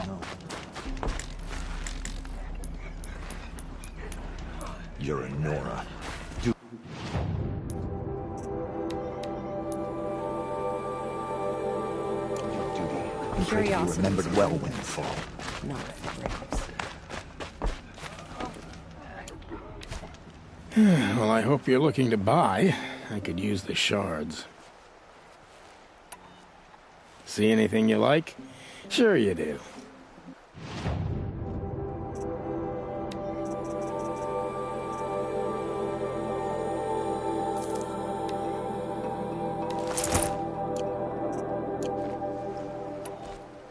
No. You're a Nora. Curiosity. Remembered well when you fall. Not the graves. Well, I hope you're looking to buy. I could use the shards. See anything you like? Sure you do.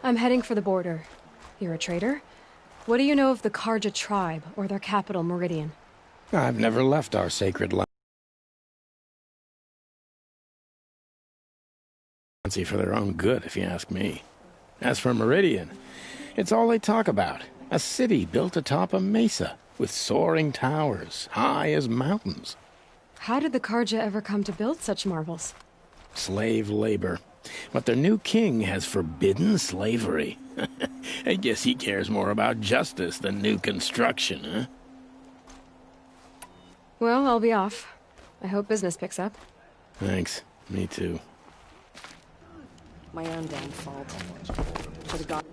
I'm heading for the border. You're a trader? What do you know of the Carja tribe, or their capital, Meridian? I've never left our sacred land. For their own good, if you ask me. As for Meridian, it's all they talk about. A city built atop a mesa, with soaring towers, high as mountains. How did the Carja ever come to build such marvels? Slave labor. But their new king has forbidden slavery. I guess he cares more about justice than new construction, huh? Well, I'll be off. I hope business picks up. Thanks. Me too. My own damn fault. Should have gone.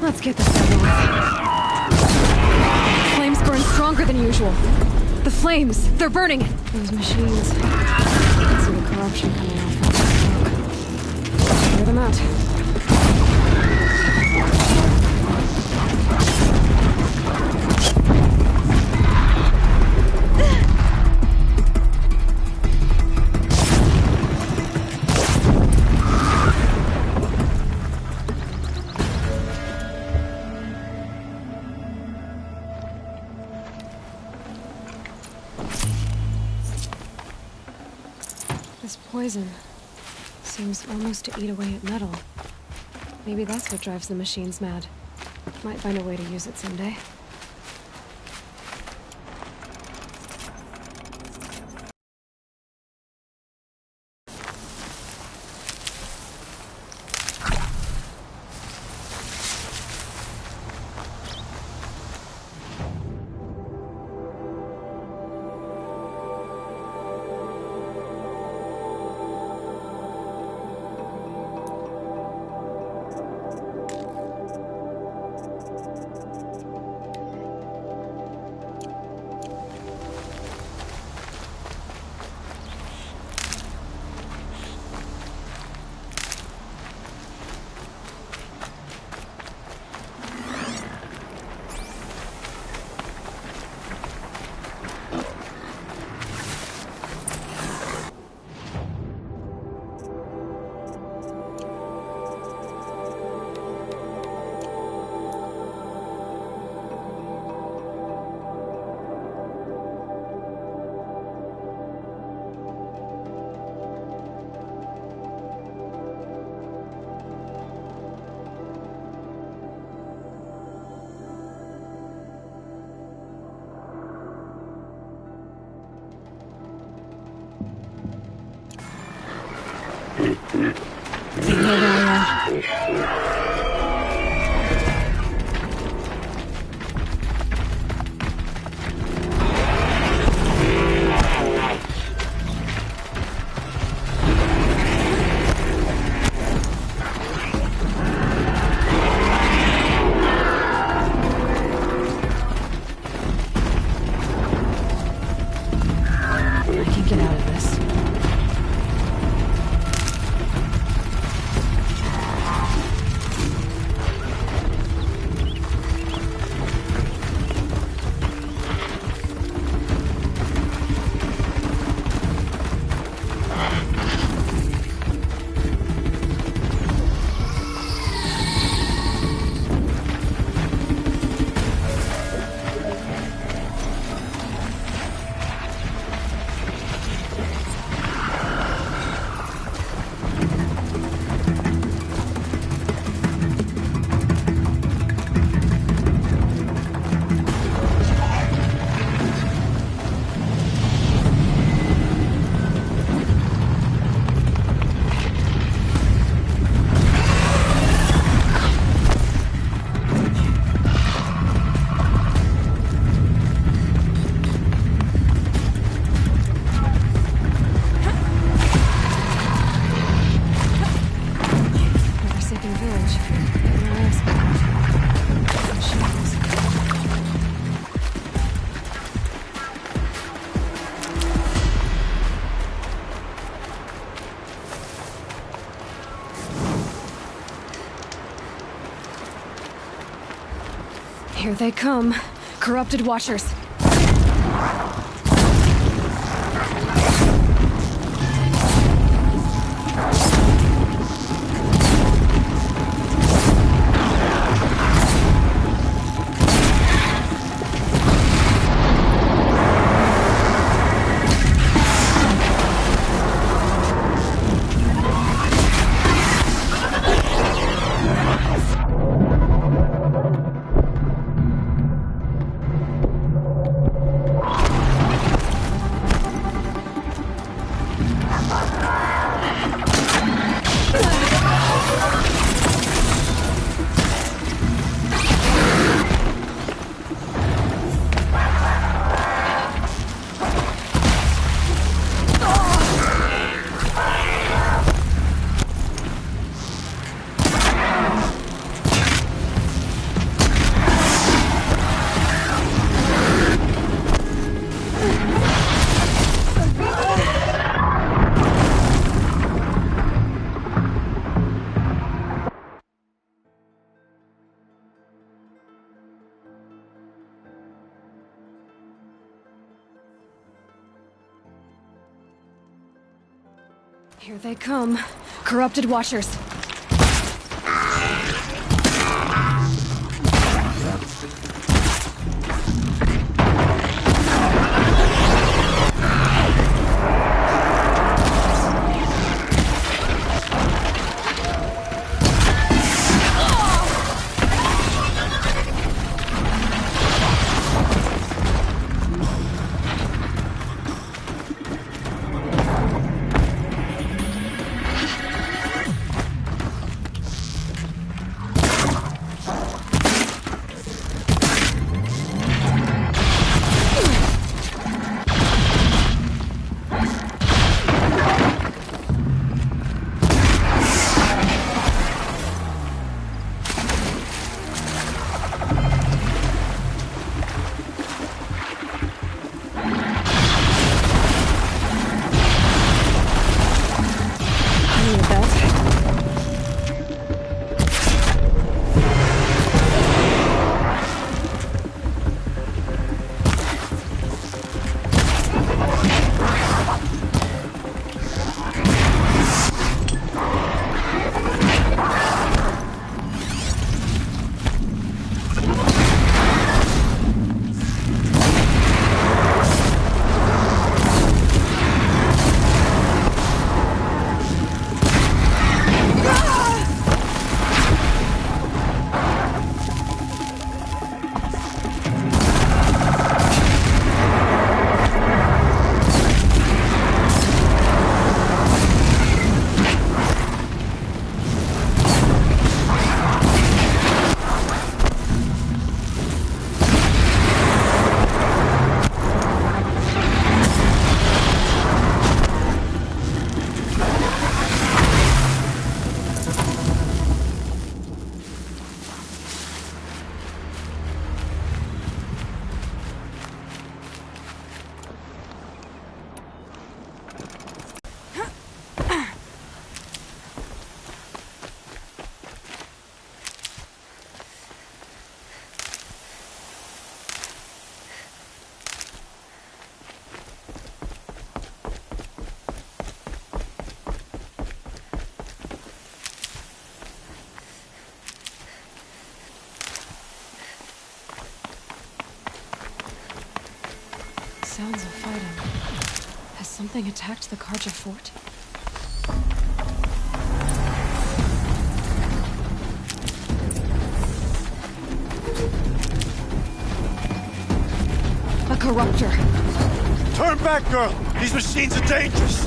Let's get this done with. Flames burn stronger than usual. The flames! They're burning! Those machines. I can see the corruption coming off of the smoke. Clear them out. This poison seems almost to eat away at metal. Maybe that's what drives the machines mad. Might find a way to use it someday. Here they come. Corrupted Watchers. Here they come. Corrupted Watchers. Sounds of fighting. Has something attacked the Carja fort? A corruptor. Turn back, girl! These machines are dangerous!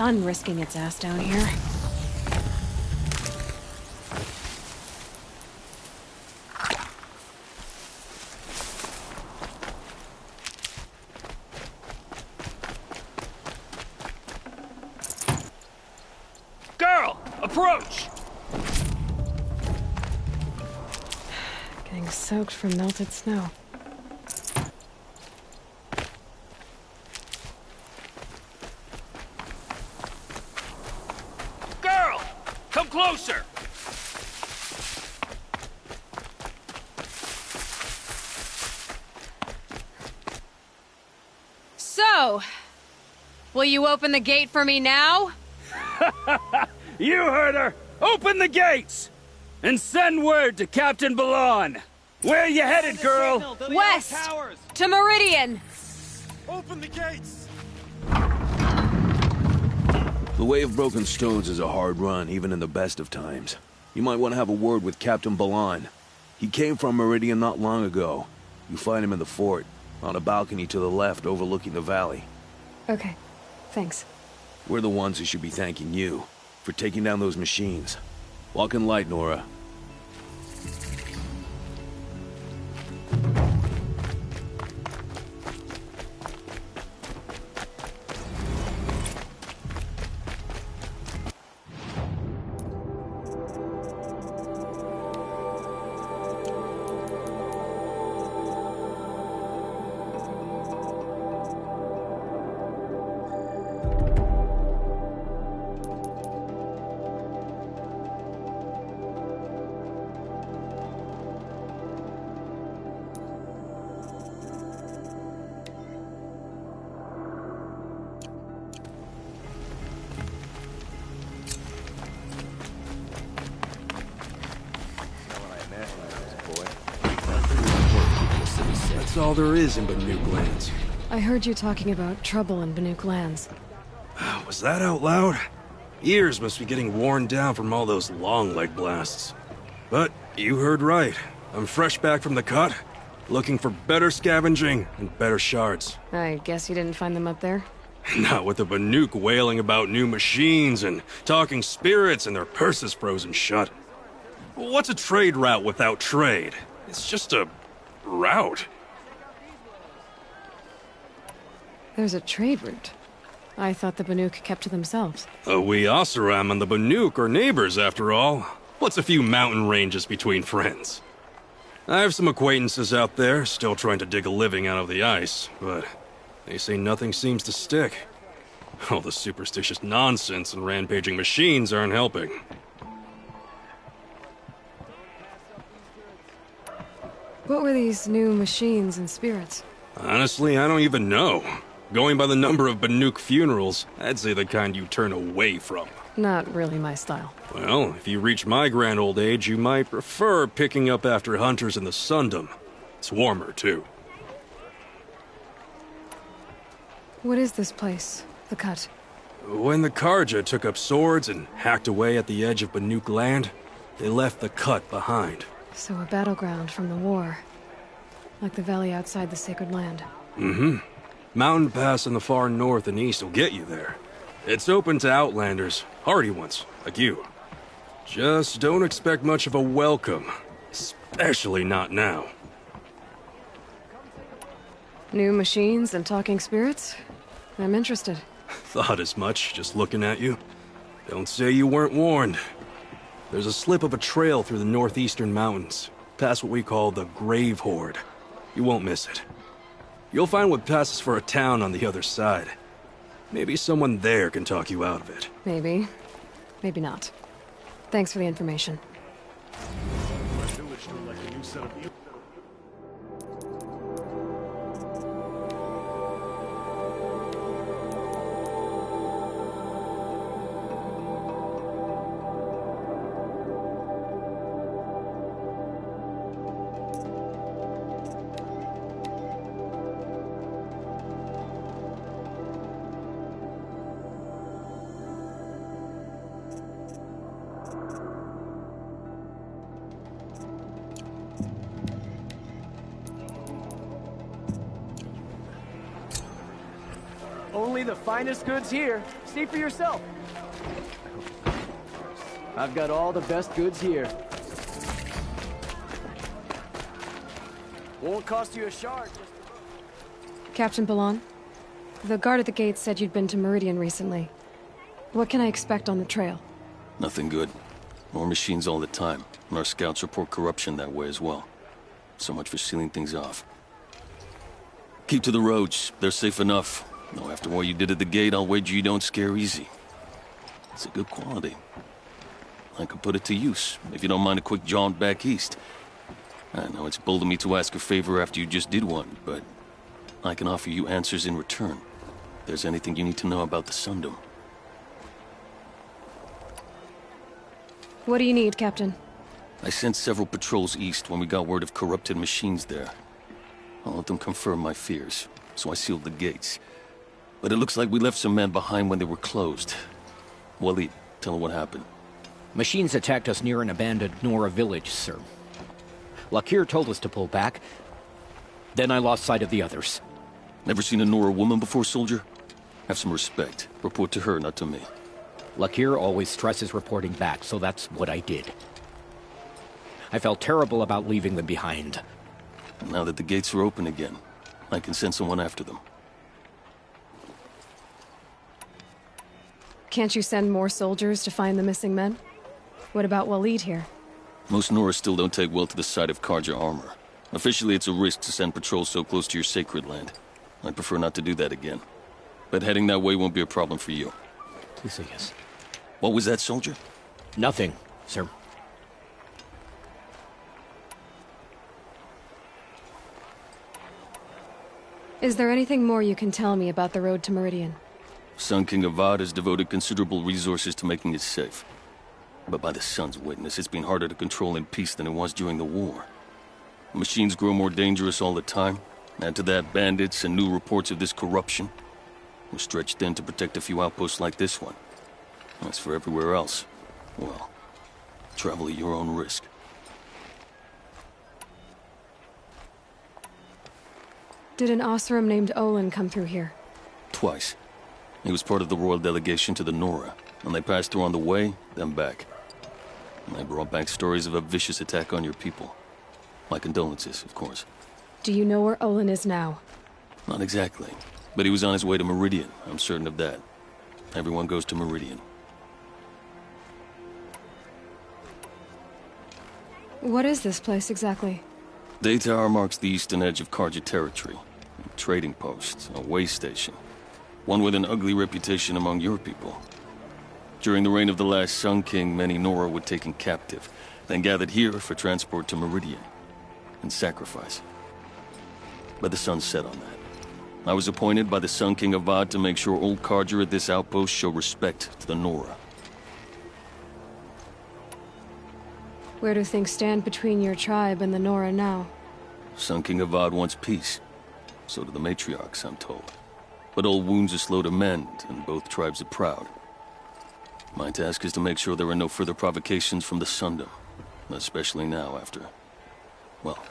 sun risking its ass down here. Girl, approach! Getting soaked from melted snow. Girl, come closer! So, will you open the gate for me now? You heard her! Open the gates! And send word to Captain Balan! Where you headed, girl? West! To Meridian! Open the gates! The Way of Broken Stones is a hard run, even in the best of times. You might want to have a word with Captain Balan. He came from Meridian not long ago. You find him in the fort, on a balcony to the left overlooking the valley. Okay, thanks. We're the ones who should be thanking you for taking down those machines. Walk in light, Nora. That's all there is in Banuk Lands. I heard you talking about trouble in Banuk Lands. Was that out loud? Ears must be getting worn down from all those long leg blasts. But you heard right. I'm fresh back from the cut, looking for better scavenging and better shards. I guess you didn't find them up there? Not with the Banuk wailing about new machines and talking spirits and their purses frozen shut. What's a trade route without trade? It's just a route. There's a trade route. I thought the Banuk kept to themselves. We Oseram and the Banuk are neighbors, after all. What's a few mountain ranges between friends? I have some acquaintances out there, still trying to dig a living out of the ice, but they say nothing seems to stick. All the superstitious nonsense and rampaging machines aren't helping. What were these new machines and spirits? Honestly, I don't even know. Going by the number of Banuk funerals, I'd say the kind you turn away from. Not really my style. Well, if you reach my grand old age, you might prefer picking up after hunters in the Sundom. It's warmer, too. What is this place? The Cut? When the Karja took up swords and hacked away at the edge of Banuk land, they left the Cut behind. So a battleground from the war. Like the valley outside the Sacred Land. Mm-hmm. Mountain Pass in the far north and east will get you there. It's open to outlanders, hardy ones, like you. Just don't expect much of a welcome. Especially not now. New machines and talking spirits? I'm interested. Thought as much, just looking at you. Don't say you weren't warned. There's a slip of a trail through the northeastern mountains, past what we call the Grave Horde. You won't miss it. You'll find what passes for a town on the other side. Maybe someone there can talk you out of it. Maybe. Maybe not. Thanks for the information. Only the finest goods here. See for yourself. I've got all the best goods here. Won't cost you a shard. Captain Balan, the guard at the gate said you'd been to Meridian recently. What can I expect on the trail? Nothing good. More machines all the time, and our scouts report corruption that way as well. So much for sealing things off. Keep to the roads. They're safe enough. Though after what you did at the gate, I'll wager you don't scare easy. It's a good quality. I could put it to use, if you don't mind a quick jaunt back east. I know it's bold of me to ask a favor after you just did one, but I can offer you answers in return. If there's anything you need to know about the Sundom. What do you need, Captain? I sent several patrols east when we got word of corrupted machines there. I'll let them confirm my fears, so I sealed the gates. But it looks like we left some men behind when they were closed. Waleed, tell her what happened. Machines attacked us near an abandoned Nora village, sir. Lakir told us to pull back. Then I lost sight of the others. Never seen a Nora woman before, soldier? Have some respect. Report to her, not to me. Lakir always stresses reporting back, so that's what I did. I felt terrible about leaving them behind. Now that the gates are open again, I can send someone after them. Can't you send more soldiers to find the missing men? What about Waleed here? Most Nora still don't take well to the sight of Karja armor. Officially, it's a risk to send patrols so close to your sacred land. I'd prefer not to do that again. But heading that way won't be a problem for you. Please, yes. What was that, soldier? Nothing, sir. Is there anything more you can tell me about the road to Meridian? Sun King Avad has devoted considerable resources to making it safe. But by the Sun's witness, it's been harder to control in peace than it was during the war. Machines grow more dangerous all the time. Add to that bandits and new reports of this corruption. We're stretched thin to protect a few outposts like this one. As for everywhere else, well, travel at your own risk. Did an Osram named Olin come through here? Twice. He was part of the royal delegation to the Nora, and they passed through on the way, then back. And they brought back stories of a vicious attack on your people. My condolences, of course. Do you know where Olin is now? Not exactly, but he was on his way to Meridian, I'm certain of that. Everyone goes to Meridian. What is this place exactly? Day Tower marks the eastern edge of Karja territory. A trading post, a way station. One with an ugly reputation among your people. During the reign of the last Sun King, many Nora were taken captive, then gathered here for transport to Meridian, and sacrifice. But the sun set on that. I was appointed by the Sun King Avad to make sure old Karja at this outpost show respect to the Nora. Where do things stand between your tribe and the Nora now? Sun King Avad wants peace. So do the matriarchs, I'm told. But old wounds are slow to mend, and both tribes are proud. My task is to make sure there are no further provocations from the Sundom. Especially now after... well,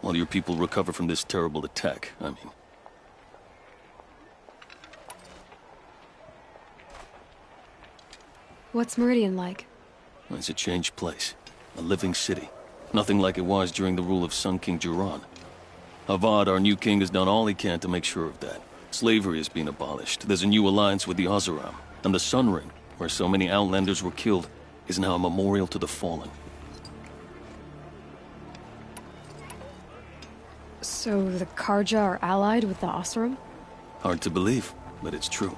while your people recover from this terrible attack, I mean. What's Meridian like? It's a changed place. A living city. Nothing like it was during the rule of Sun King Jiran. Avad, our new king, has done all he can to make sure of that. Slavery has been abolished. There's a new alliance with the Oseram. And the Sun Ring, where so many Outlanders were killed, is now a memorial to the fallen. So the Karja are allied with the Oseram? Hard to believe, but it's true.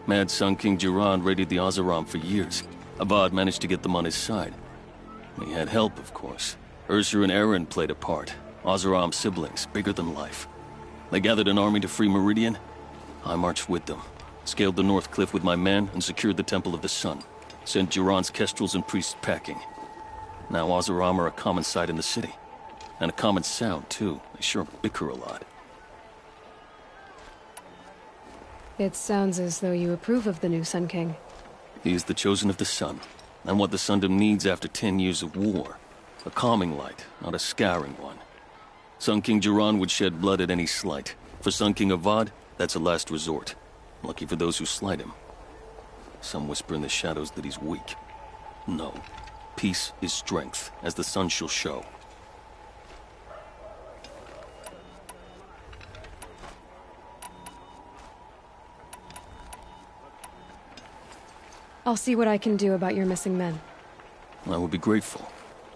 Mad Sun King Jiran raided the Oseram for years. Avad managed to get them on his side. He had help, of course. Ursur and Eren played a part. Oseram siblings, bigger than life. They gathered an army to free Meridian. I marched with them. Scaled the North Cliff with my men and secured the Temple of the Sun. Sent Jiran's kestrels and priests packing. Now Oseram are a common sight in the city. And a common sound, too. They sure bicker a lot. It sounds as though you approve of the new Sun King. He is the chosen of the Sun, and what the Sundom needs after 10 years of war. A calming light, not a scouring one. Sun King Jiran would shed blood at any slight. For Sun King Avad, that's a last resort. Lucky for those who slight him. Some whisper in the shadows that he's weak. No. Peace is strength, as the sun shall show. I'll see what I can do about your missing men. I would be grateful,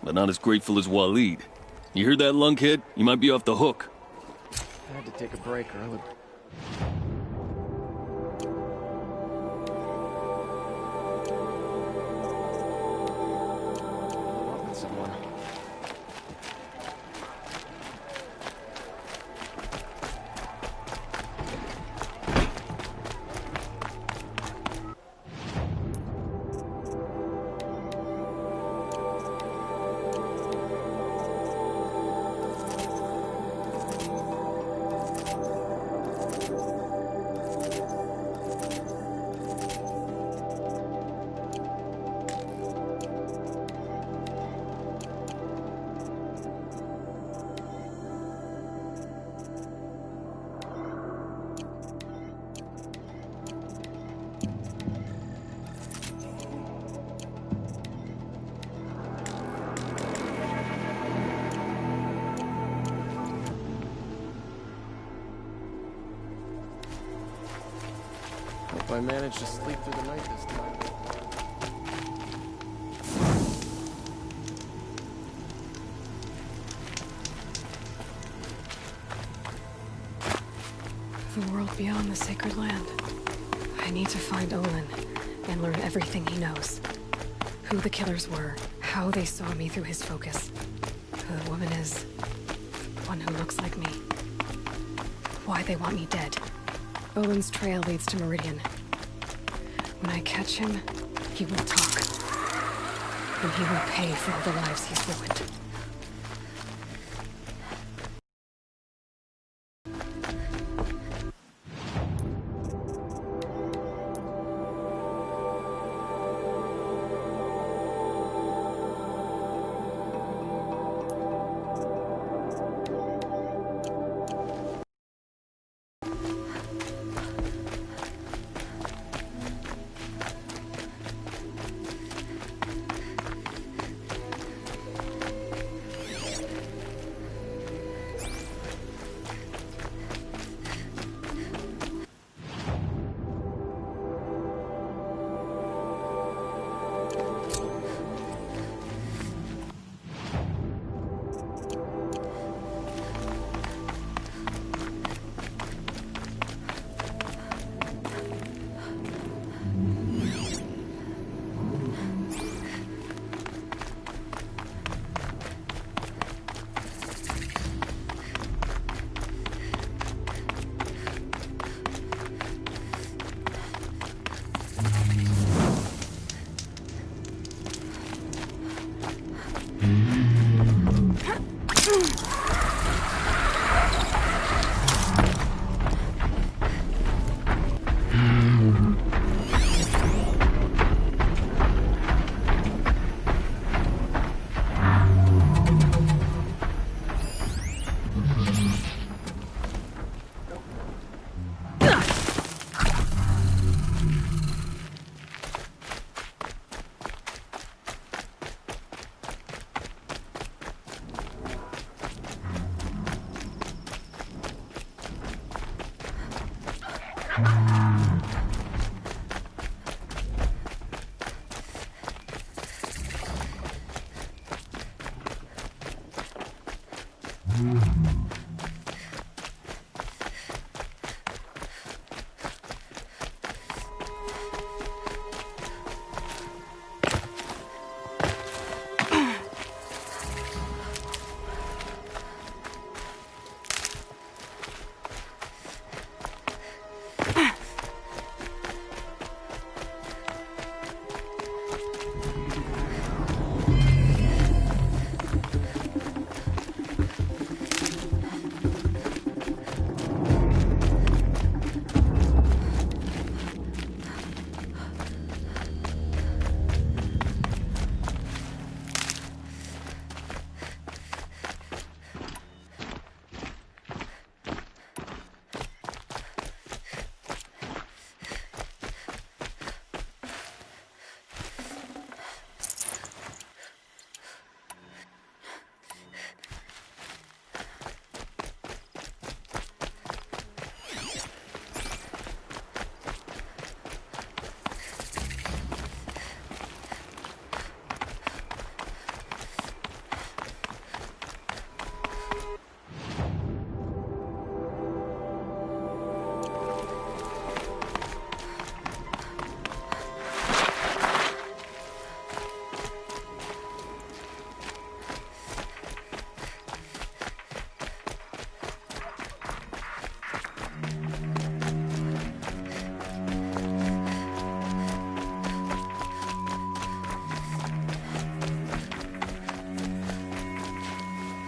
but not as grateful as Waleed. You hear that, lunkhead? You might be off the hook. I had to take a break or I would... someone. Hope I managed to sleep through the night this time. The world beyond the sacred land. I need to find Olin and learn everything he knows. Who the killers were, how they saw me through his focus. Who the woman is. One who looks like me. Why they want me dead. Olin's trail leads to Meridian. When I catch him, he will talk. And he will pay for all the lives he's ruined.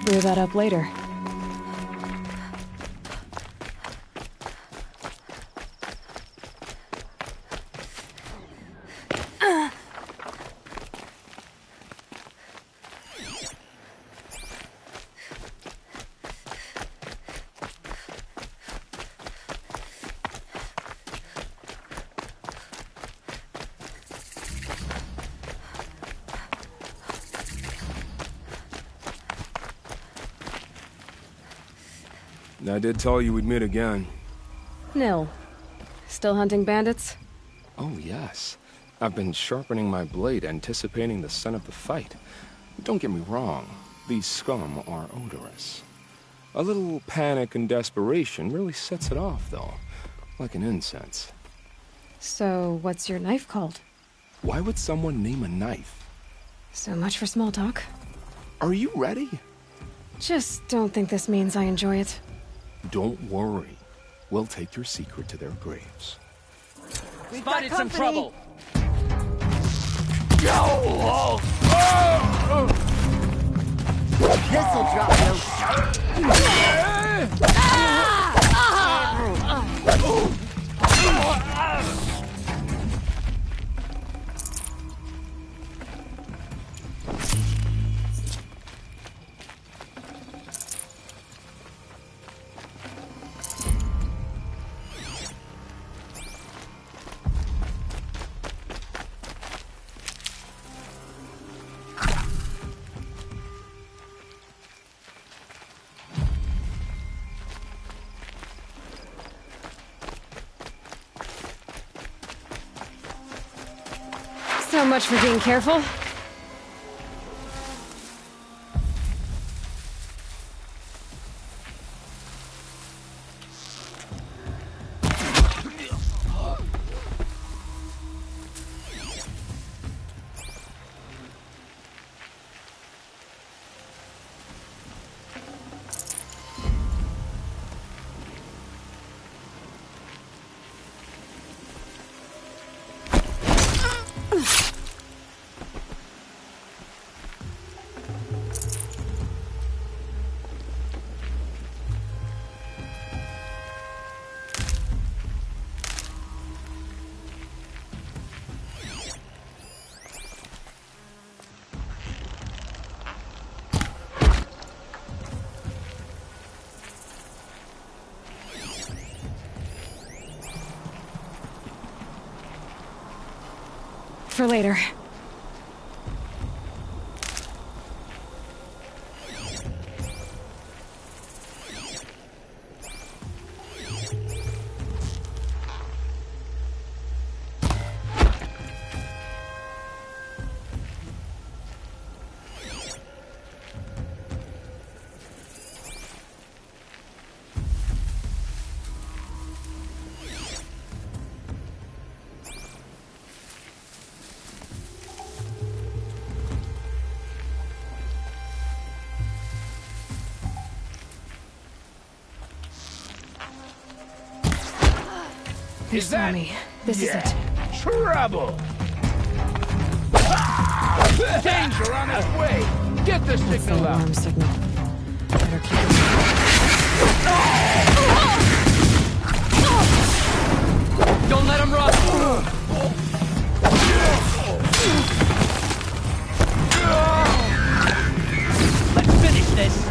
clear that up later. I did tell you we'd meet again. Nil. Still hunting bandits? Oh, yes. I've been sharpening my blade, anticipating the scent of the fight. Don't get me wrong, these scum are odorous. A little panic and desperation really sets it off, though. Like an incense. So, what's your knife called? Why would someone name a knife? So much for small talk. Are you ready? Just don't think this means I enjoy it. Don't worry. We'll take your secret to their graves. We've spotted some trouble! This'll drop So much for being careful. For later. You saw me. This is it. Trouble! Danger on its way! Get the signal out! Alarm signal. Better keep it. Don't let him run! Let's finish this!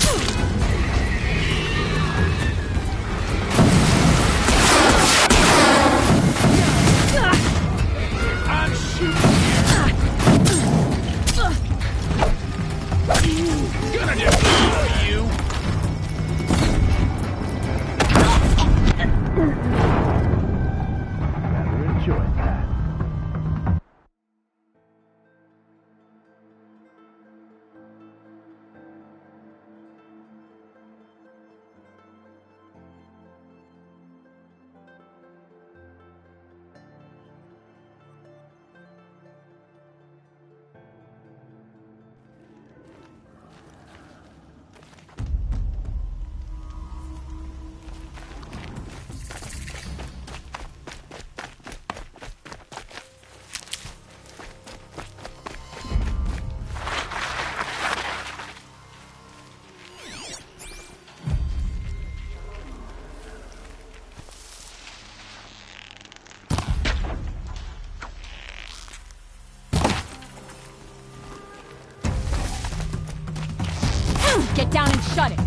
Get down and shut it!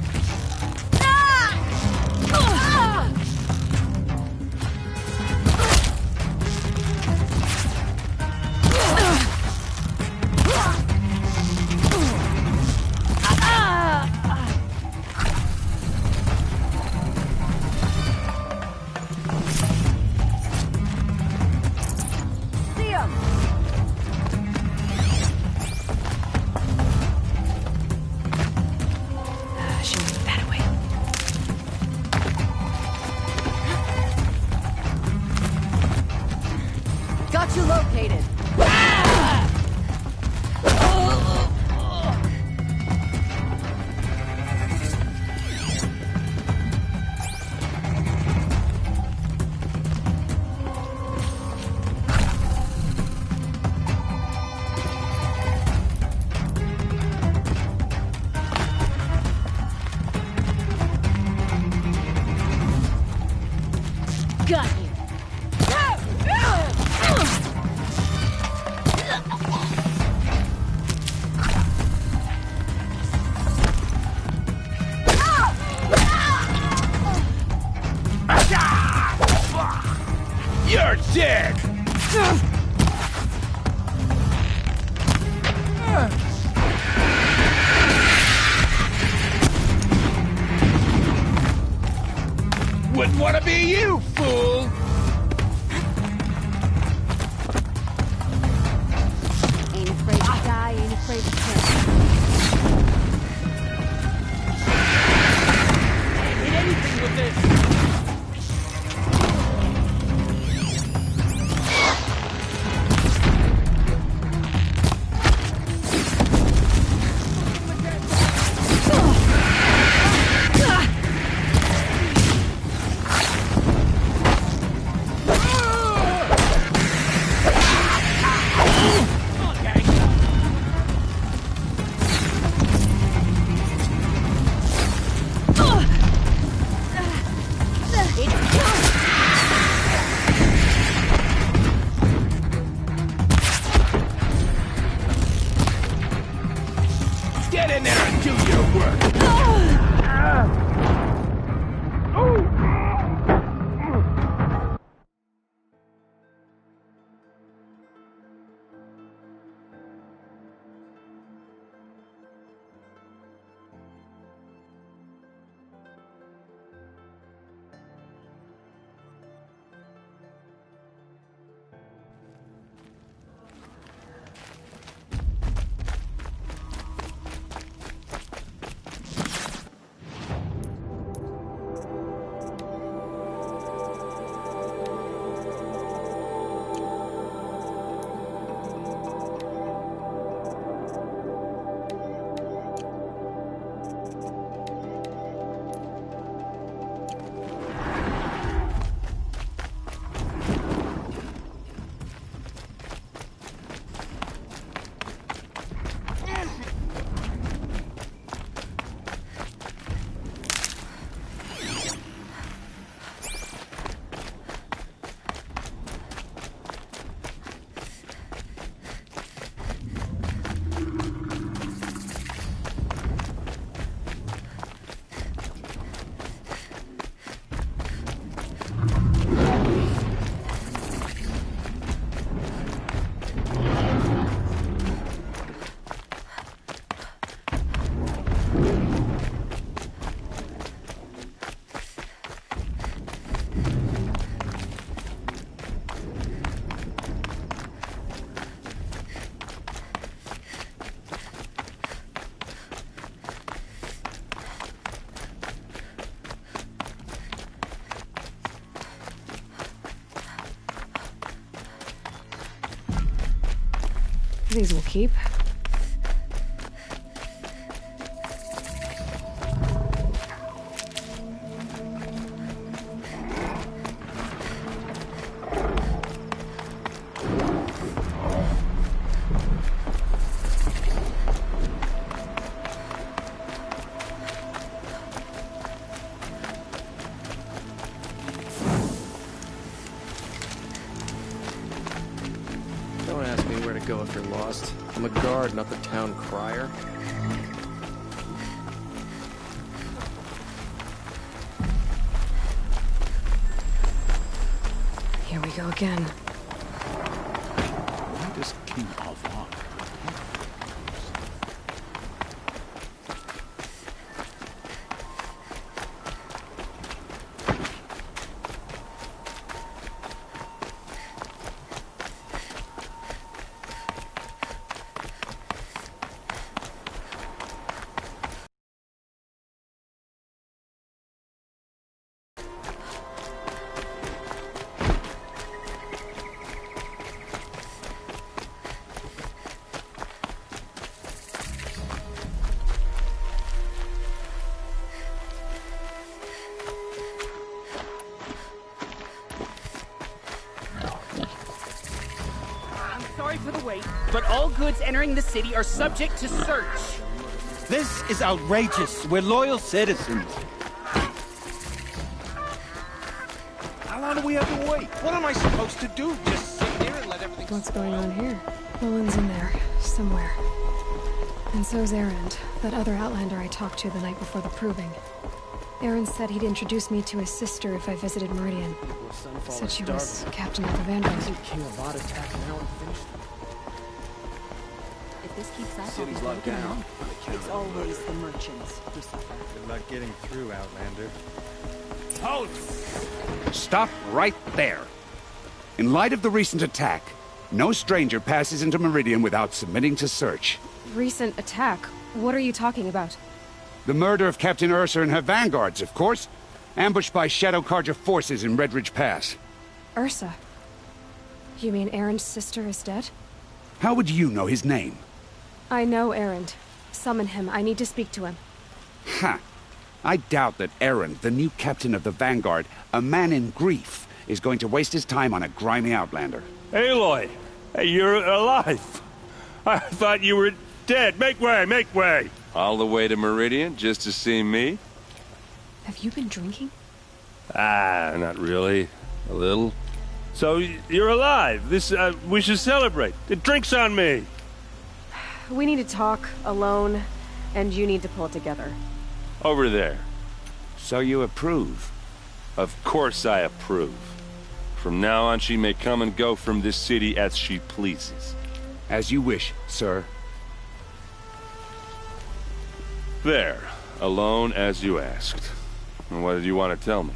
Got you located. Got you. You're dead! Wouldn't want to be you, fool! Ain't afraid to die, ain't afraid to kill. Can't hit anything with this! Get in there and do your work! These will keep. Don't ask me where to go if you're lost. I'm a guard, not the town crier. Here we go again. Why does King Alvar? Sorry for the wait, but all goods entering the city are subject to search. This is outrageous. We're loyal citizens. How long do we have to wait? What am I supposed to do? Just sit here and let everything... What's going on here? Mullen's in there, somewhere. And so's Erend, that other Outlander I talked to the night before the proving. Erend said he'd introduce me to his sister if I visited Meridian. Said she was captain of the Vanguard. King Avad attack now and finish them? If this keeps up, City's locked down. It's always the merchants who suffer. Good luck getting through, Outlander. Halt! Stop right there. In light of the recent attack, no stranger passes into Meridian without submitting to search. Recent attack? What are you talking about? The murder of Captain Ursa and her vanguards, of course. Ambushed by Shadow Carja forces in Redridge Pass. Ursa? You mean Erend's sister is dead? How would you know his name? I know Erend. Summon him. I need to speak to him. Ha! I doubt that Erend, the new captain of the Vanguard, a man in grief, is going to waste his time on a grimy Outlander. Aloy! Hey, you're alive! I thought you were dead. Make way, make way! All the way to Meridian just to see me? Have you been drinking? Ah, not really. A little. So, you're alive. We should celebrate. The drink's on me. We need to talk, alone, and you need to pull it together. Over there. So you approve? Of course I approve. From now on, she may come and go from this city as she pleases. As you wish, sir. There. Alone as you asked. And what did you want to tell me?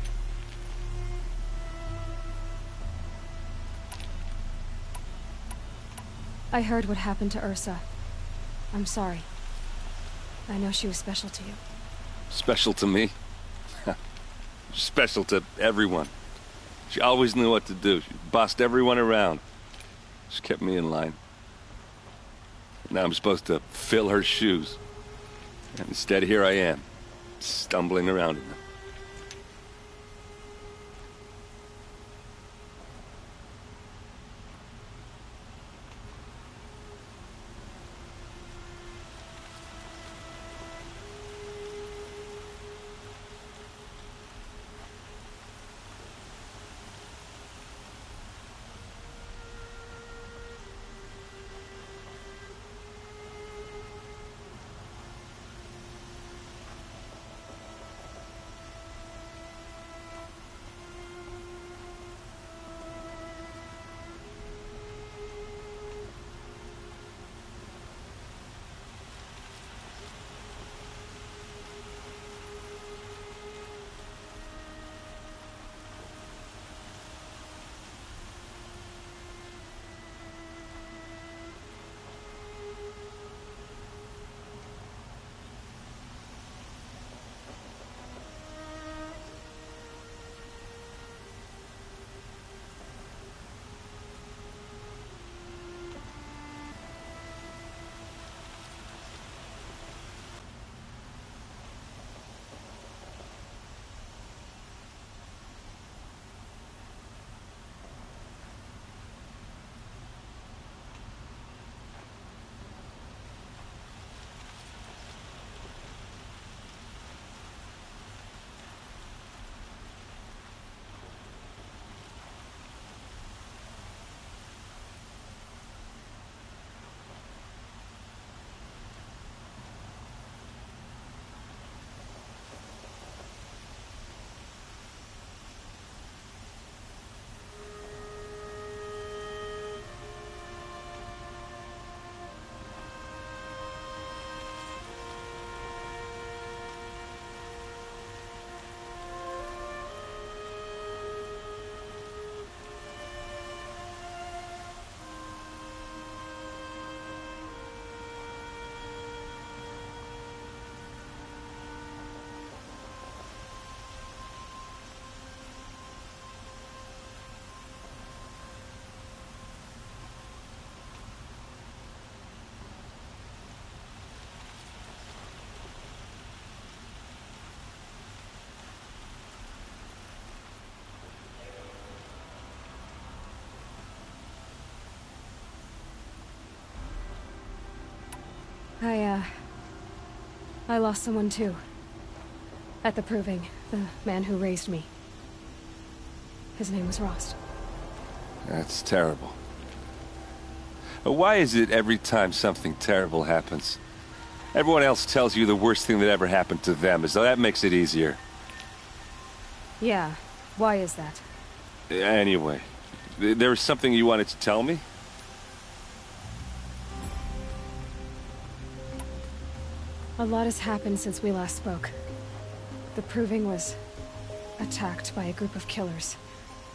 I heard what happened to Ursa. I'm sorry. I know she was special to you. Special to me? Special to everyone. She always knew what to do. She bossed everyone around. She kept me in line. Now I'm supposed to fill her shoes. And instead, here I am, stumbling around in them. I lost someone too. At the Proving, the man who raised me. His name was Rost. That's terrible. Why is it every time something terrible happens, everyone else tells you the worst thing that ever happened to them, as though that makes it easier? Yeah, why is that? Anyway, there was something you wanted to tell me? A lot has happened since we last spoke. The Proving was attacked by a group of killers.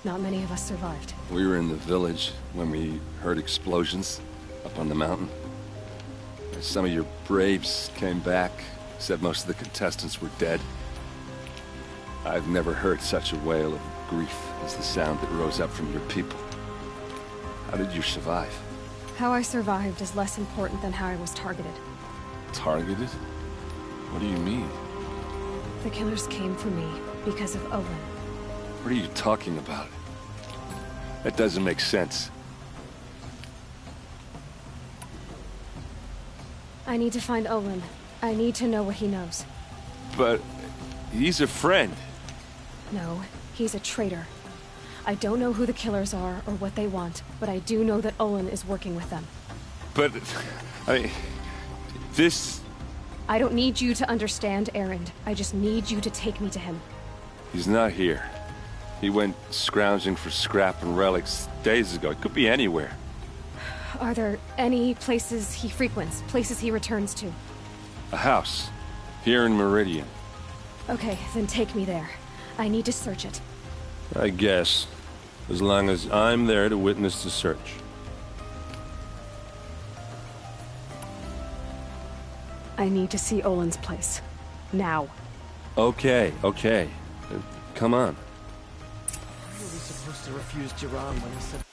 Not many of us survived. We were in the village when we heard explosions up on the mountain. Some of your braves came back, said most of the contestants were dead. I've never heard such a wail of grief as the sound that rose up from your people. How did you survive? How I survived is less important than how I was targeted. Targeted? What do you mean? The killers came for me because of Olin. What are you talking about? That doesn't make sense. I need to find Olin. I need to know what he knows. But he's a friend. No, he's a traitor. I don't know who the killers are or what they want, but I do know that Olin is working with them. But, this... I don't need you to understand, Erend. I just need you to take me to him. He's not here. He went scrounging for scrap and relics days ago. It could be anywhere. Are there any places he frequents, places he returns to? A house. Here in Meridian. Okay, then take me there. I need to search it. I guess. As long as I'm there to witness the search. I need to see Olin's place. Now. Okay. Come on. How are we supposed to refuse Jiran when he said...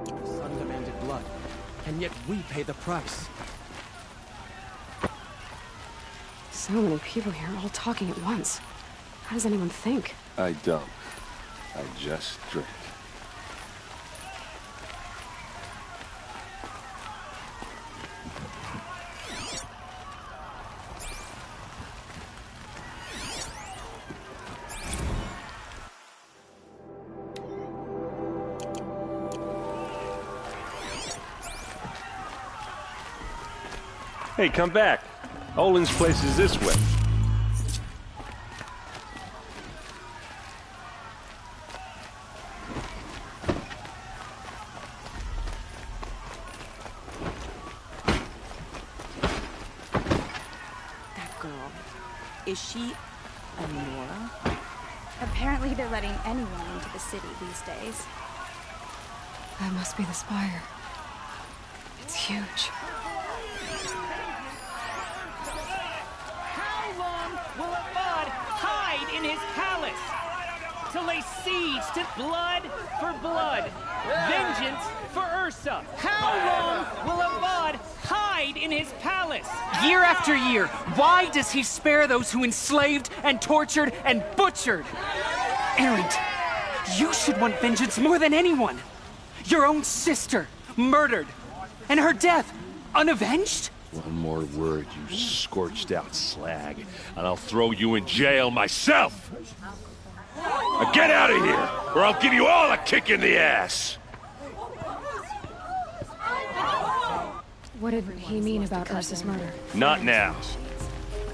The sun demanded blood, and yet we pay the price. So many people here, all talking at once. How does anyone think? I don't. I just drink. Hey, come back. Olin's place is this way. That girl. Is she a Nora? Apparently they're letting anyone into the city these days. That must be the spire. It's huge. How long will Avad hide in his palace? To lay siege to blood for blood, vengeance for Ursa. How long will Avad hide in his palace? Year after year, why does he spare those who enslaved and tortured and butchered? Erend, you should want vengeance more than anyone. Your own sister, murdered, and her death, unavenged? One more word, you scorched out slag, and I'll throw you in jail myself! Now get out of here, or I'll give you all a kick in the ass! What did he mean about Ursa's murder? Not now.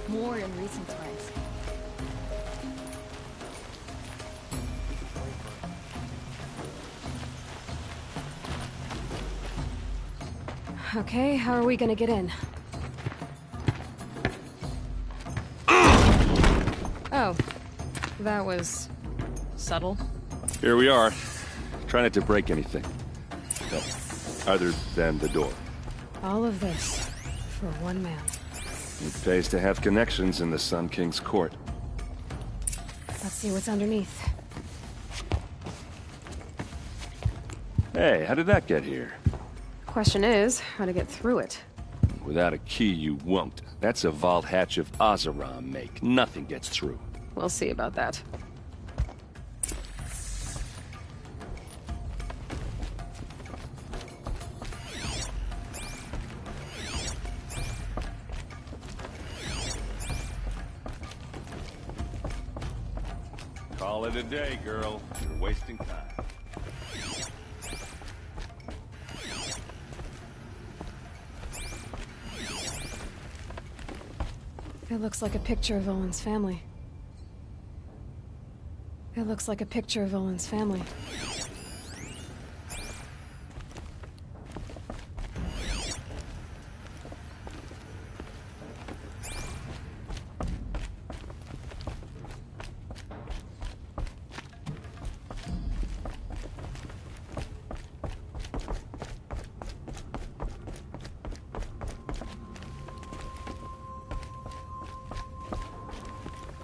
More in recent times. Okay, how are we gonna get in? Oh, that was subtle. Here we are. Try not to break anything. No, other than the door. All of this for one man. It pays to have connections in the Sun King's court. Let's see what's underneath. Hey, how did that get here? Question is, how to get through it. Without a key, you won't. That's a vault hatch of Oseram make. Nothing gets through. We'll see about that. Call it a day, girl. You're wasting time. It looks like a picture of Olin's family. It looks like a picture of Olin's family.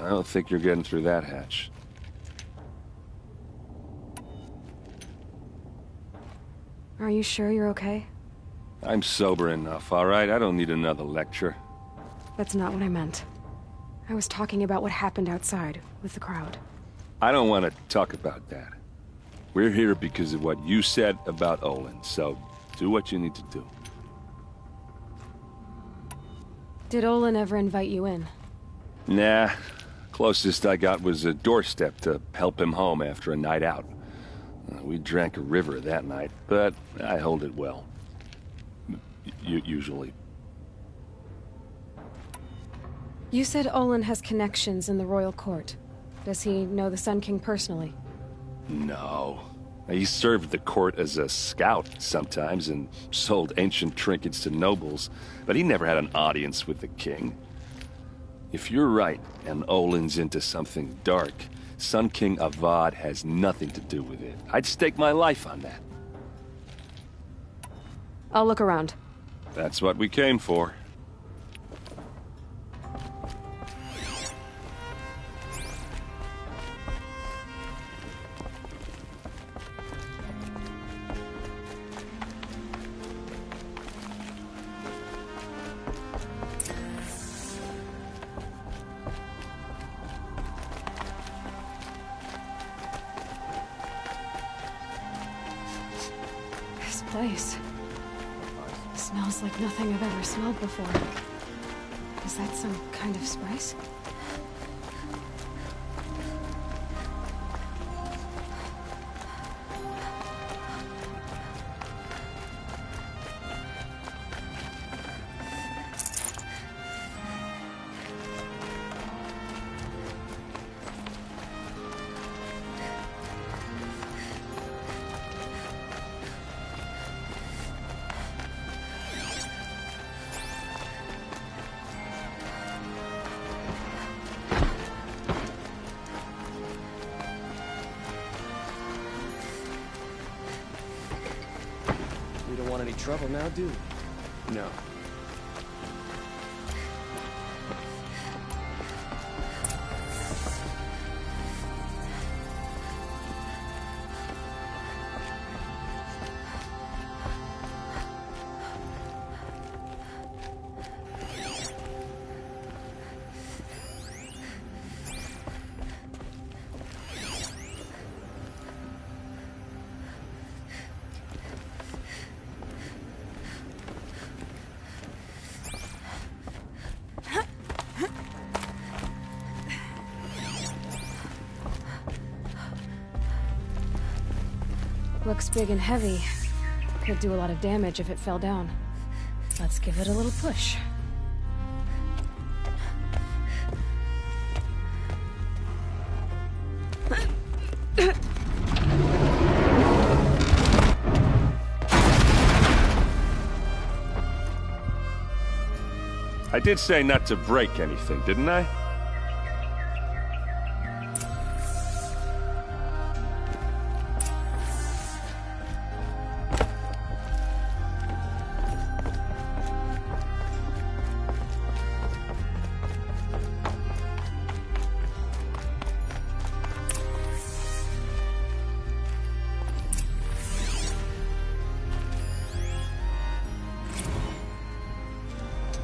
I don't think you're getting through that hatch. Are you sure you're okay? I'm sober enough, all right? I don't need another lecture. That's not what I meant. I was talking about what happened outside, with the crowd. I don't want to talk about that. We're here because of what you said about Olin, so do what you need to do. Did Olin ever invite you in? Nah. Closest I got was a doorstep to help him home after a night out. We drank a river that night, but I hold it well. Usually. You said Olin has connections in the royal court. Does he know the Sun King personally? No. He served the court as a scout sometimes and sold ancient trinkets to nobles, but he never had an audience with the king. If you're right, and Olin's into something dark, Sun King Avad has nothing to do with it. I'd stake my life on that. I'll look around. That's what we came for. place. Smells like nothing I've ever smelled before. Is that some kind of spice? We don't want any trouble now, do we? No. Looks big and heavy. Could do a lot of damage if it fell down. Let's give it a little push. I did say not to break anything, didn't I?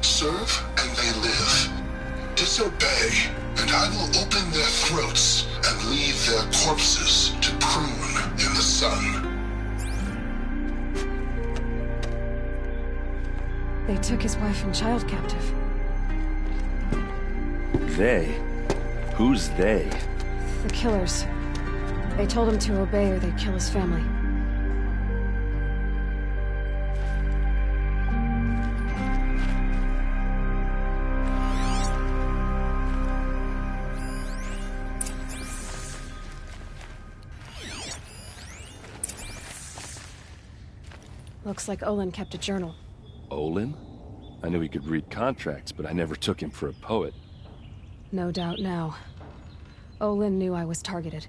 Serve and they live. Disobey, and I will open their throats and leave their corpses to prune in the sun. They took his wife and child captive. They? Who's they? The killers. They told him to obey or they'd kill his family. Looks like Olin kept a journal. Olin? I knew he could read contracts, but I never took him for a poet. No doubt now. Olin knew I was targeted.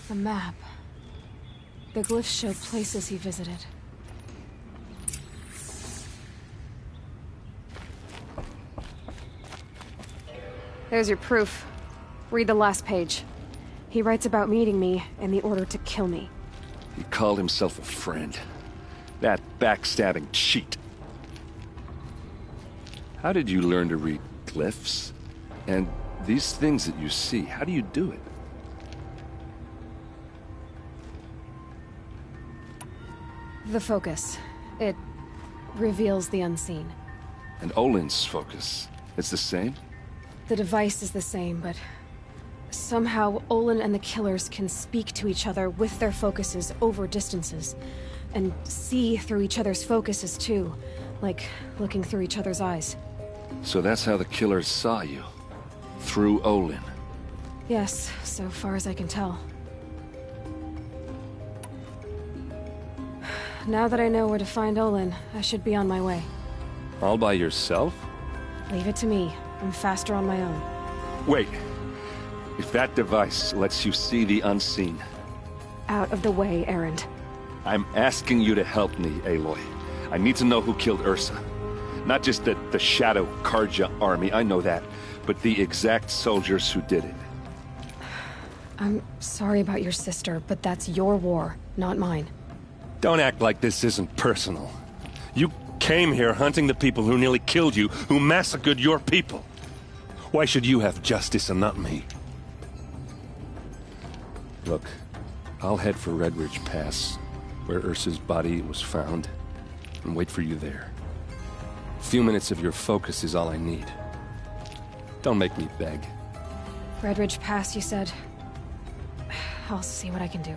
A map. The glyphs show places he visited. There's your proof. Read the last page. He writes about meeting me and the order to kill me. He called himself a friend. That backstabbing cheat. How did you learn to read glyphs? And these things that you see, how do you do it? The focus. It reveals the unseen. And Olin's focus, it's the same? The device is the same, but somehow Olin and the killers can speak to each other with their focuses over distances, and see through each other's focuses too, like looking through each other's eyes. So that's how the killers saw you? Through Olin? Yes, so far as I can tell. Now that I know where to find Olin, I should be on my way. All by yourself? Leave it to me. I'm faster on my own. Wait. If that device lets you see the unseen... Out of the way, Erend. I'm asking you to help me, Aloy. I need to know who killed Ursa. Not just the Shadow Karja army, I know that, but the exact soldiers who did it. I'm sorry about your sister, but that's your war, not mine. Don't act like this isn't personal. You came here hunting the people who nearly killed you, who massacred your people. Why should you have justice and not me? Look, I'll head for Red Ridge Pass, where Ursa's body was found, and wait for you there. A few minutes of your focus is all I need. Don't make me beg. Red Ridge Pass, you said. I'll see what I can do.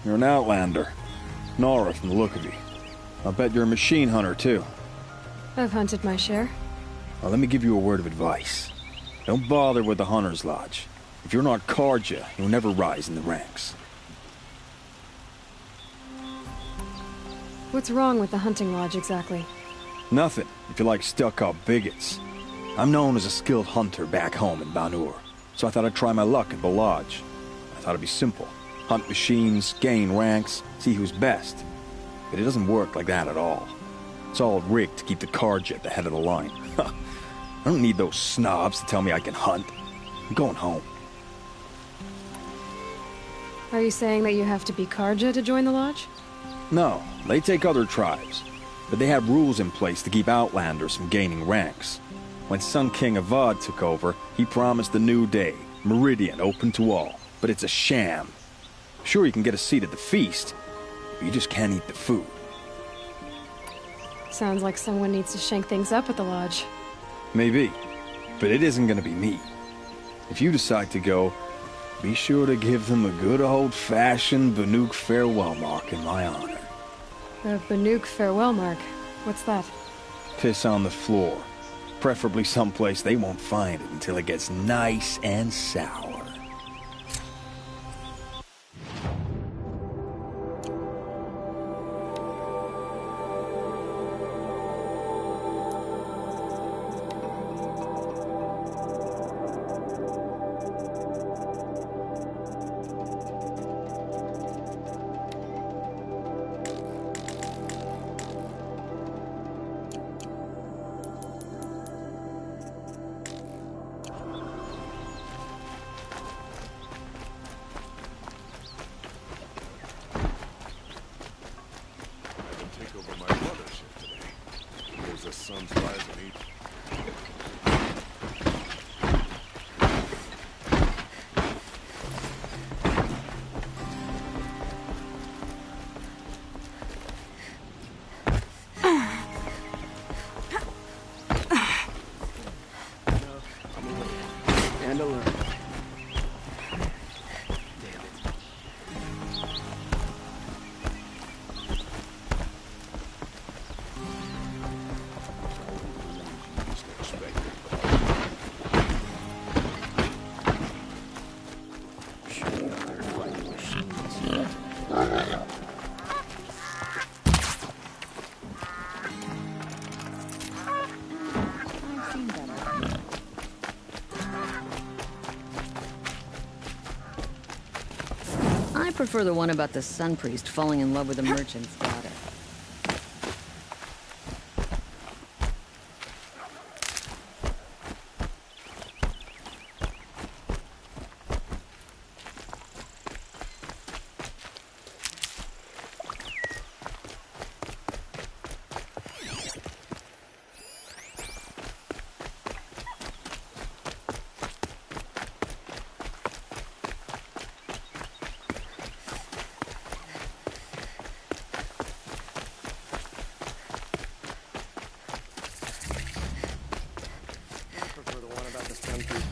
You're an outlander. Nora from the look of you. I'll bet you're a machine hunter, too. I've hunted my share. Well, let me give you a word of advice. Don't bother with the Hunter's Lodge. If you're not Carja, you'll never rise in the ranks. What's wrong with the hunting lodge, exactly? Nothing, if you like stuck-up bigots. I'm known as a skilled hunter back home in Banur, so I thought I'd try my luck at the lodge. I thought it'd be simple. Hunt machines, gain ranks, see who's best. But it doesn't work like that at all. It's all rigged to keep the Carja at the head of the line. I don't need those snobs to tell me I can hunt. I'm going home. Are you saying that you have to be Carja to join the lodge? No, they take other tribes. But they have rules in place to keep outlanders from gaining ranks. When Sun King Avad took over, he promised a new day, Meridian open to all. But it's a sham. Sure, you can get a seat at the feast, but you just can't eat the food. Sounds like someone needs to shank things up at the lodge. Maybe, but it isn't gonna be me. If you decide to go, be sure to give them a good old-fashioned Banuk farewell mark in my honor. A Banuk farewell mark? What's that? Piss on the floor. Preferably someplace they won't find it until it gets nice and sour. I prefer the one about the Sun Priest falling in love with a merchant's daughter.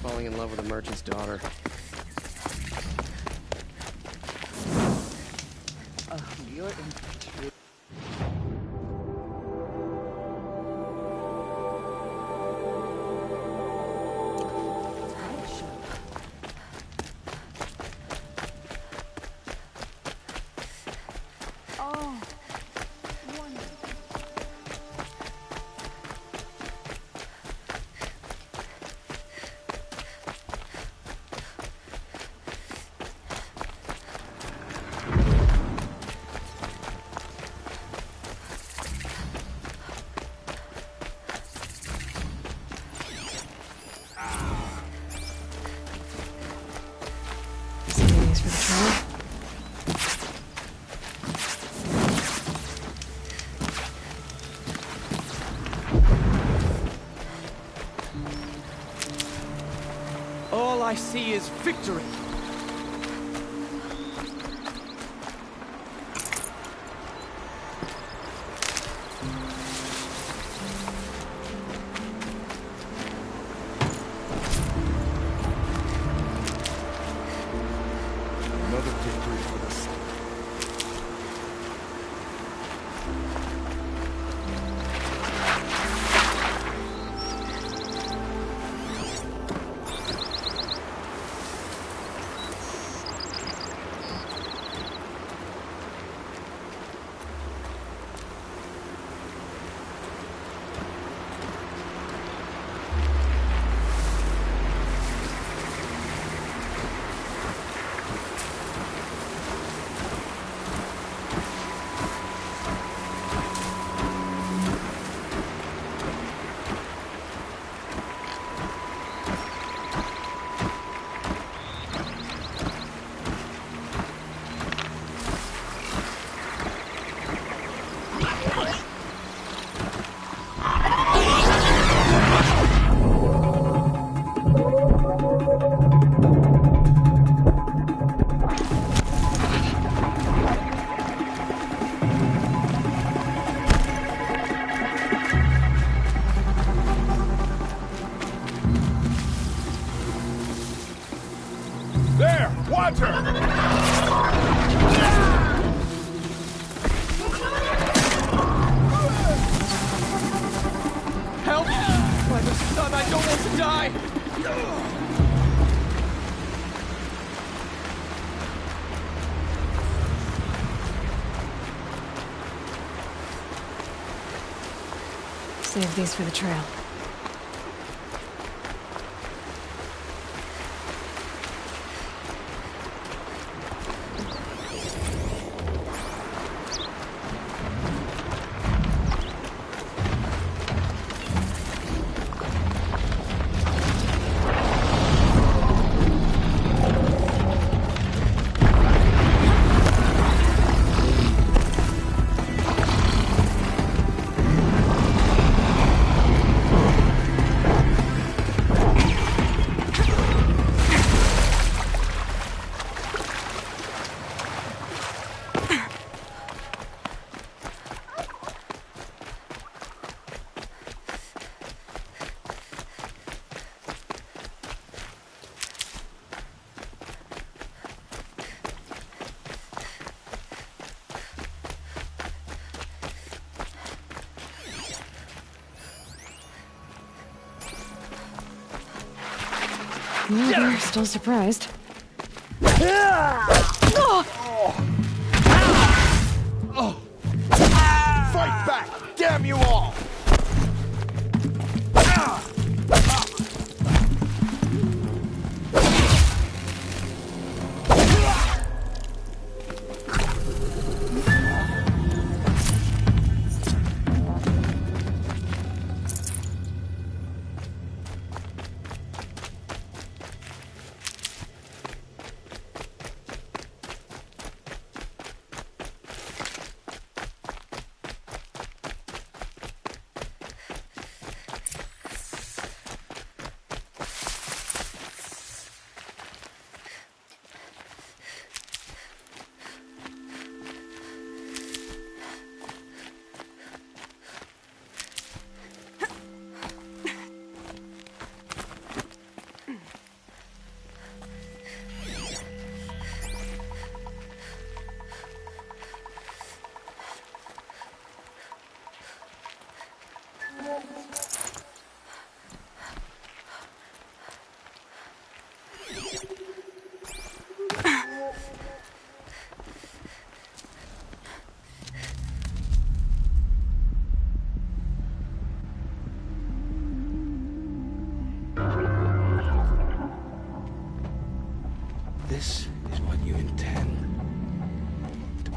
Falling in love with a merchant's daughter. Your infantry. Oh, wonderful. Thanks for the trail. All I see is victory. Another victory for the sun. There! Watch her! Help! By the sun, I don't want to die! Save these for the trail. Well, they're still surprised. Fight back! Damn you all!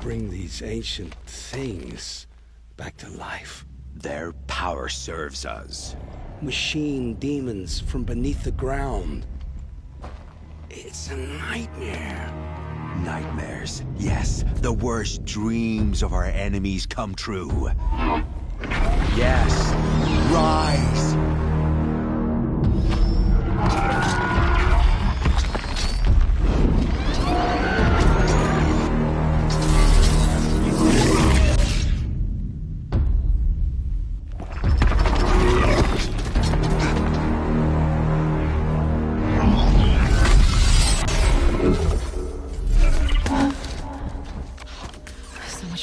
bring these ancient things back to life? Their power serves us. Machine demons from beneath the ground. It's a nightmare. Nightmares. Yes, the worst dreams of our enemies come true. Yes, rise!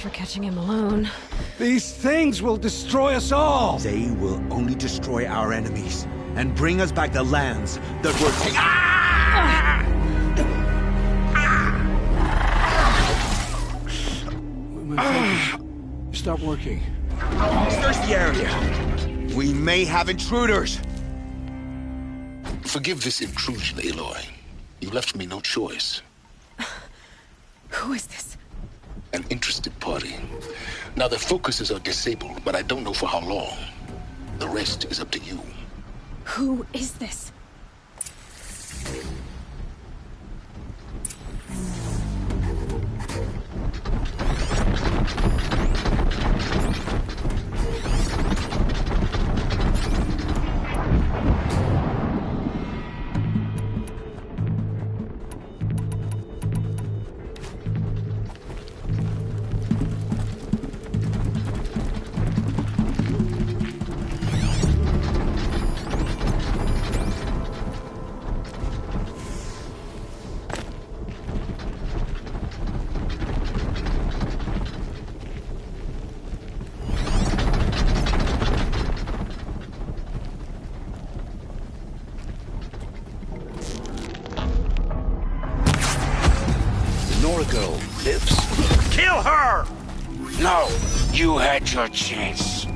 For catching him alone. These things will destroy us all! They will only destroy our enemies and bring us back the lands that were taken. Ah! My focus. Stop working. Search the area. We may have intruders. Forgive this intrusion, Aloy. You left me no choice. Who is this? An interested party. Now, their focuses are disabled, but I don't know for how long. The rest is up to you. Who is this? Nora girl lives? Kill her! No, you had your chance.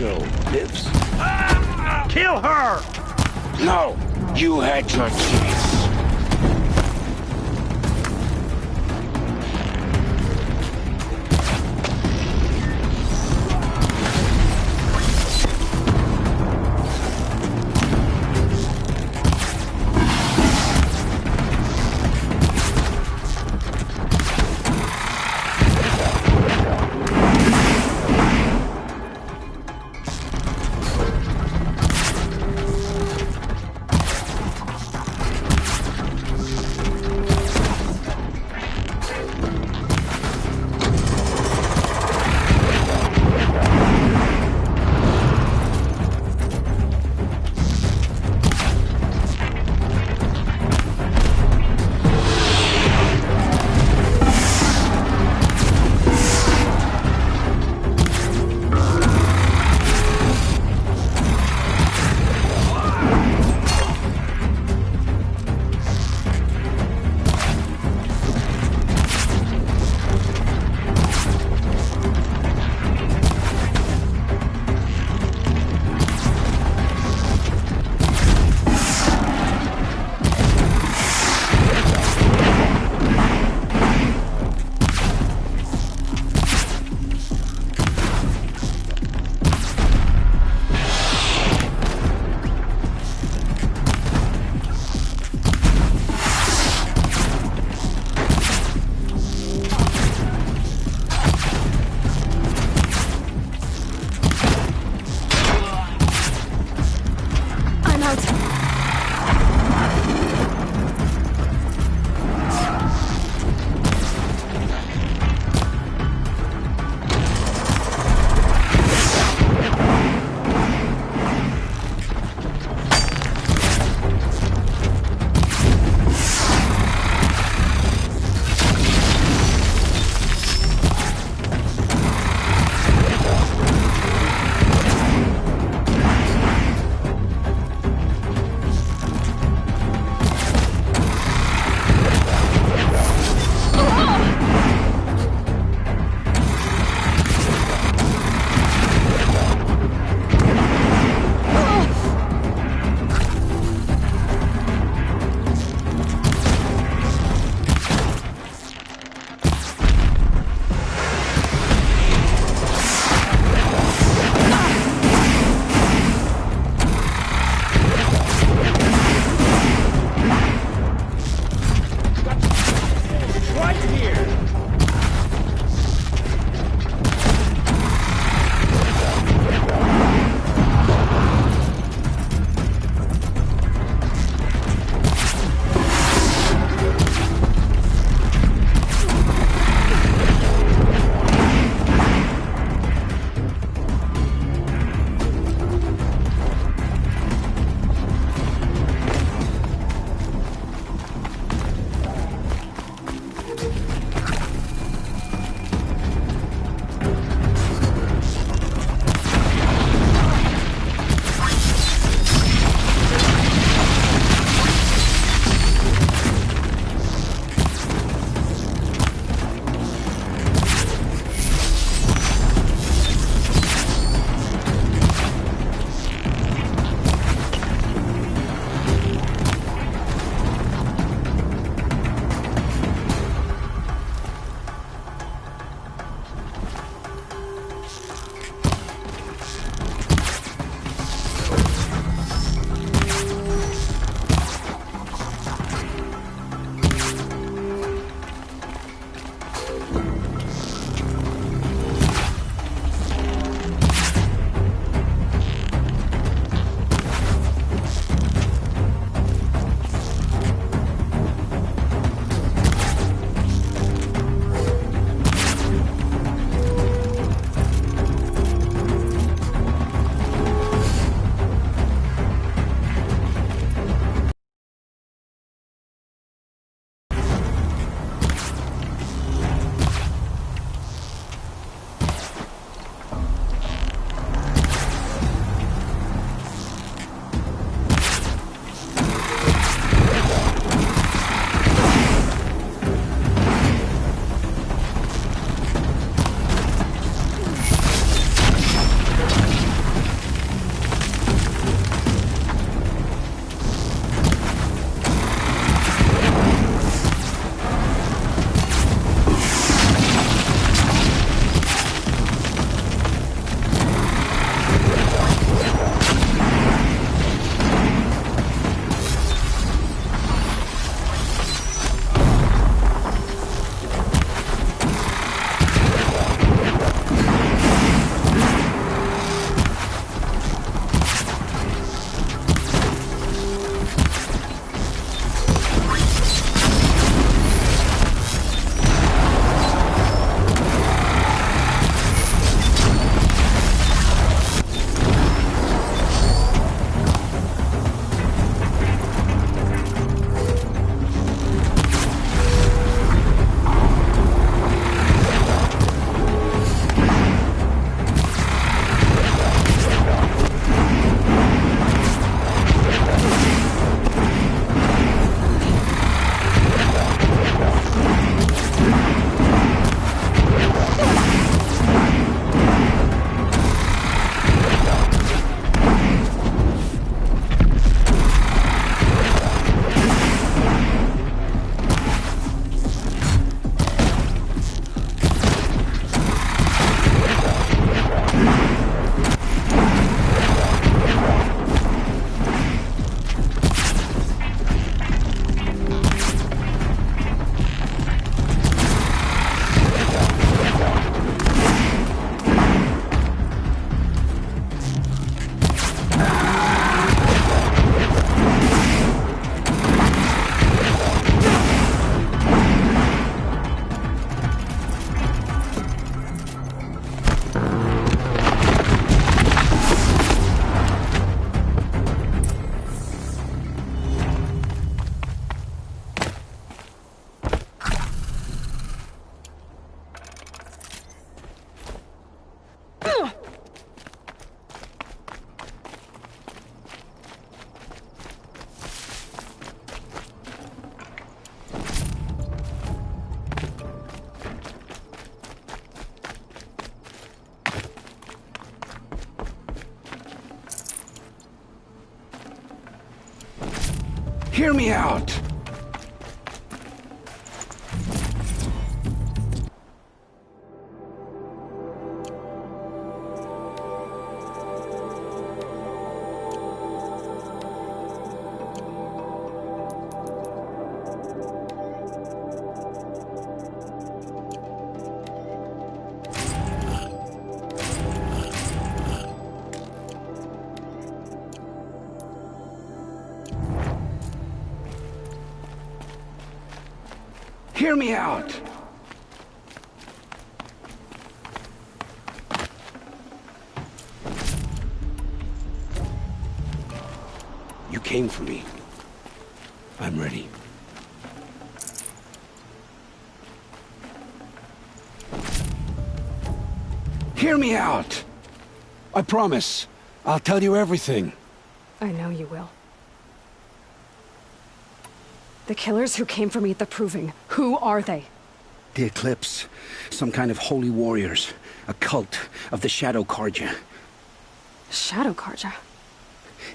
girl lives. Kill her! No! You had your chance. Hear me out! Hear me out! You came for me. I'm ready. Hear me out! I promise. I'll tell you everything. I know you will. The killers who came for me at the Proving, who are they? The Eclipse. Some kind of holy warriors. A cult of the Shadow Carja. Shadow Carja?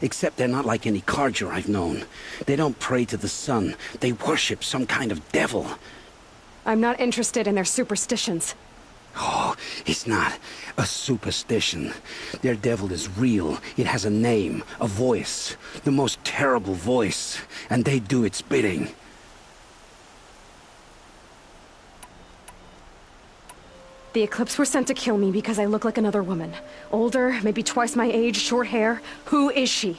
Except they're not like any Carja I've known. They don't pray to the sun. They worship some kind of devil. I'm not interested in their superstitions. Oh, it's not a superstition. Their devil is real. It has a name, a voice. The most terrible voice. And they do its bidding. The Eclipse were sent to kill me because I look like another woman. Older, maybe twice my age, short hair. Who is she?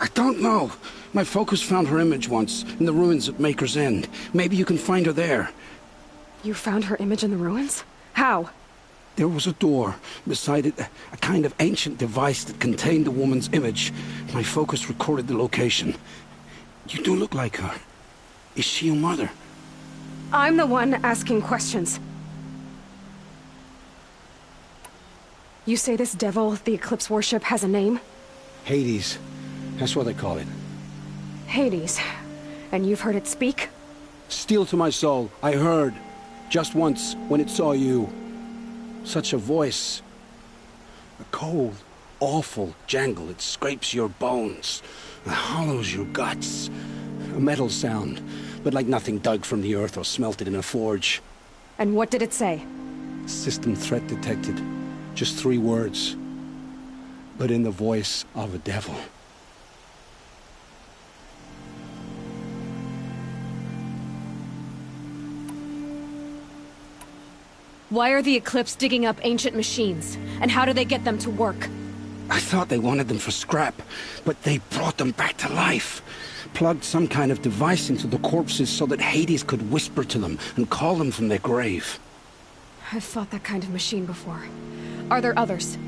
I don't know. My focus found her image once, in the ruins at Maker's End. Maybe you can find her there. You found her image in the ruins? How? There was a door. Beside it, a kind of ancient device that contained the woman's image. My focus recorded the location. You do look like her. Is she your mother? I'm the one asking questions. You say this devil the Eclipse worship has a name? Hades. That's what they call it. Hades. And you've heard it speak? Steel to my soul. I heard. Just once, when it saw you. Such a voice. A cold, awful jangle. It scrapes your bones. It hollows your guts. A metal sound, but like nothing dug from the earth or smelted in a forge. And what did it say? System threat detected. Just 3 words. But in the voice of a devil. Why are the Eclipse digging up ancient machines? And how do they get them to work? I thought they wanted them for scrap, but they brought them back to life. Plugged some kind of device into the corpses so that Hades could whisper to them and call them from their grave. I've fought that kind of machine before. Are there others?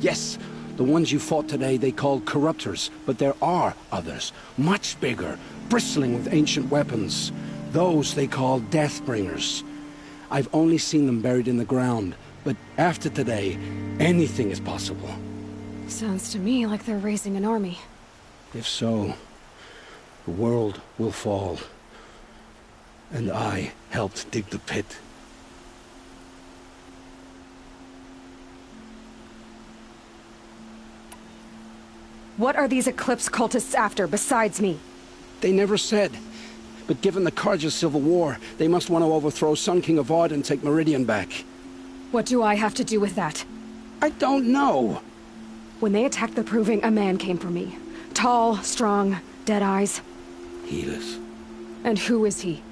Yes, the ones you fought today they called corruptors, but there are others, much bigger, bristling with ancient weapons. Those they call Deathbringers. I've only seen them buried in the ground, but after today, anything is possible. Sounds to me like they're raising an army. If so, the world will fall. And I helped dig the pit. What are these Eclipse cultists after, besides me? They never said. But given the Carja civil war, they must want to overthrow Sun King Avad and take Meridian back. What do I have to do with that? I don't know. When they attacked the Proving, a man came for me. Tall, strong, dead eyes. Helis. And who is he?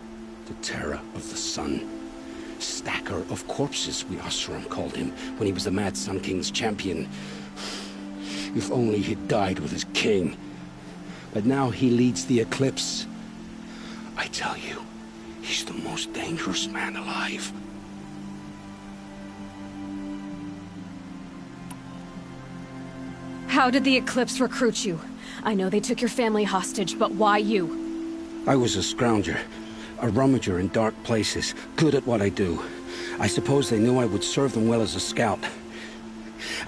The terror of the sun. Stacker of corpses, we Oseram called him, when he was the Mad Sun King's champion. If only he'd died with his king. But now he leads the Eclipse. I tell you, he's the most dangerous man alive. How did the Eclipse recruit you? I know they took your family hostage, but why you? I was a scrounger, a rummager in dark places, good at what I do. I suppose they knew I would serve them well as a scout.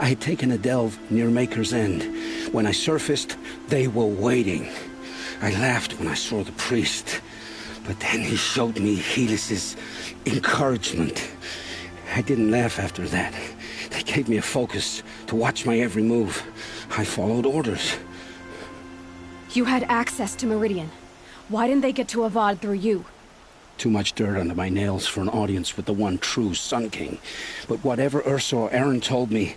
I had taken a delve near Maker's End. When I surfaced, they were waiting. I laughed when I saw the priest. But then he showed me Helis's encouragement. I didn't laugh after that. They gave me a focus to watch my every move. I followed orders. You had access to Meridian. Why didn't they get to Avad through you? Too much dirt under my nails for an audience with the one true Sun King. But whatever Ursa or Eren told me,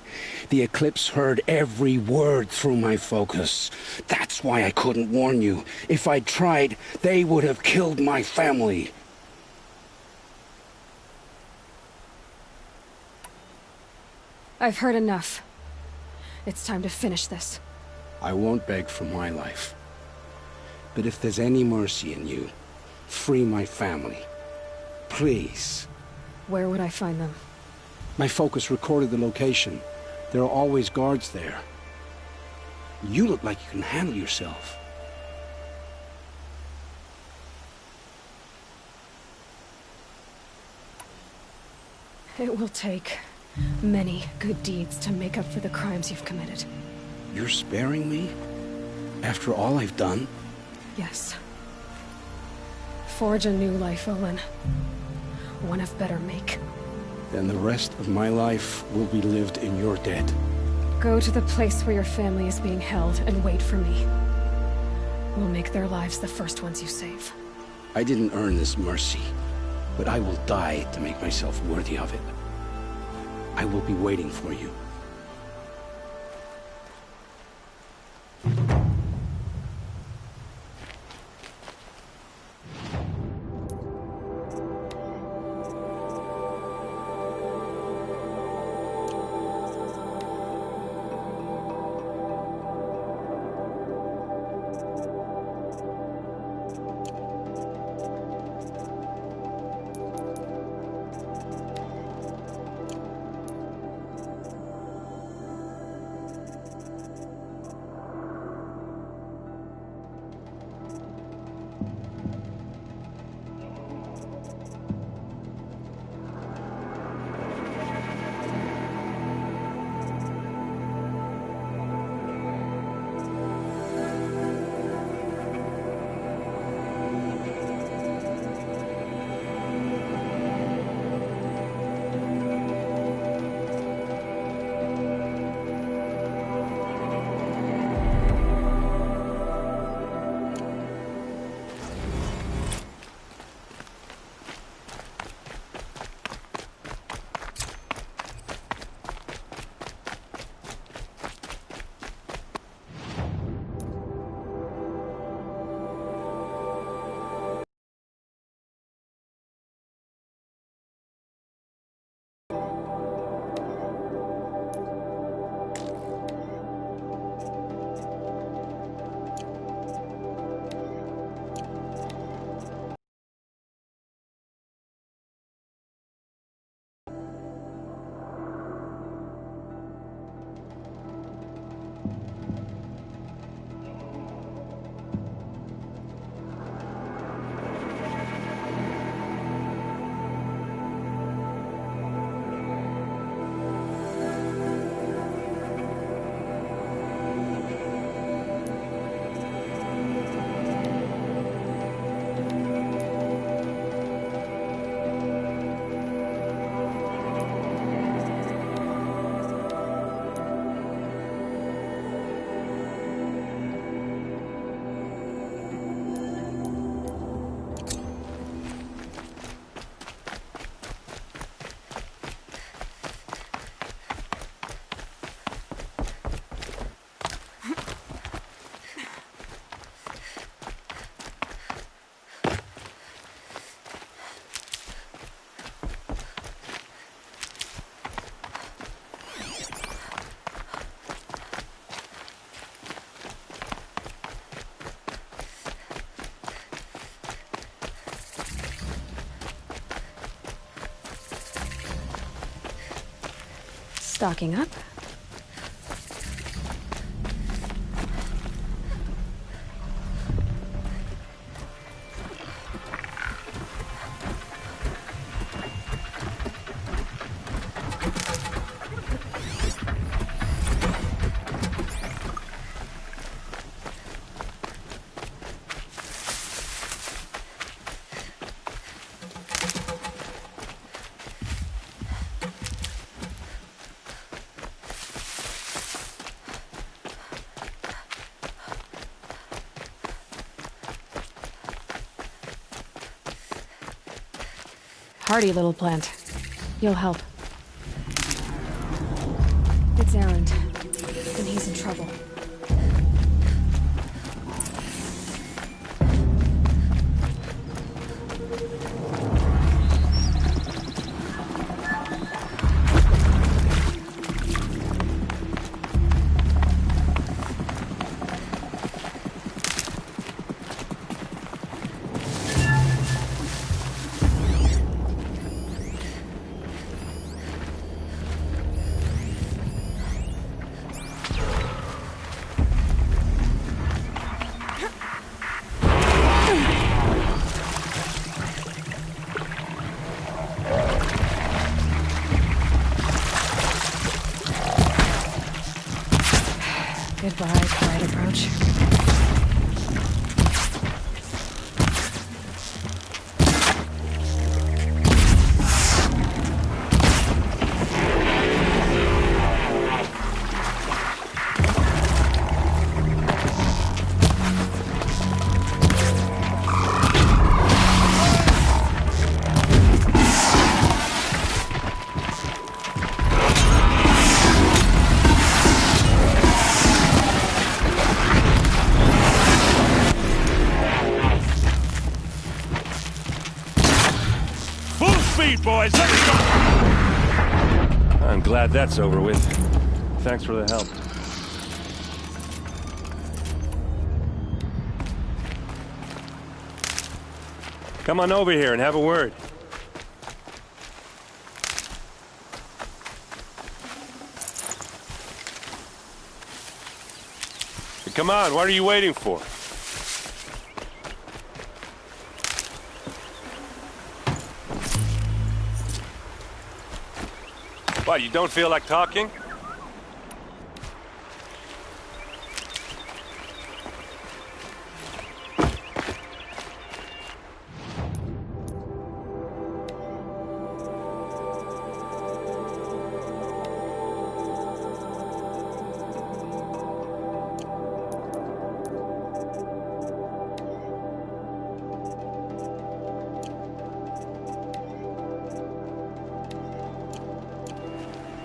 the Eclipse heard every word through my focus. That's why I couldn't warn you. If I'd tried, they would have killed my family. I've heard enough. It's time to finish this. I won't beg for my life. But if there's any mercy in you, free my family. Please. Where would I find them? My focus recorded the location. There are always guards there. You look like you can handle yourself. It will take many good deeds to make up for the crimes you've committed. You're sparing me? After all I've done? Yes. Forge a new life, Olin. One of better make. Then the rest of my life will be lived in your debt. Go to the place where your family is being held and wait for me. We'll make their lives the first ones you save. I didn't earn this mercy, but I will die to make myself worthy of it. I will be waiting for you. Stocking up. hardy little plant. You'll help. It's Erend, and he's in trouble. Goodbye, quiet approach. Boys, let's go! I'm glad that's over with. Thanks for the help. Come on over here and have a word. Come on, what are you waiting for? What, you don't feel like talking?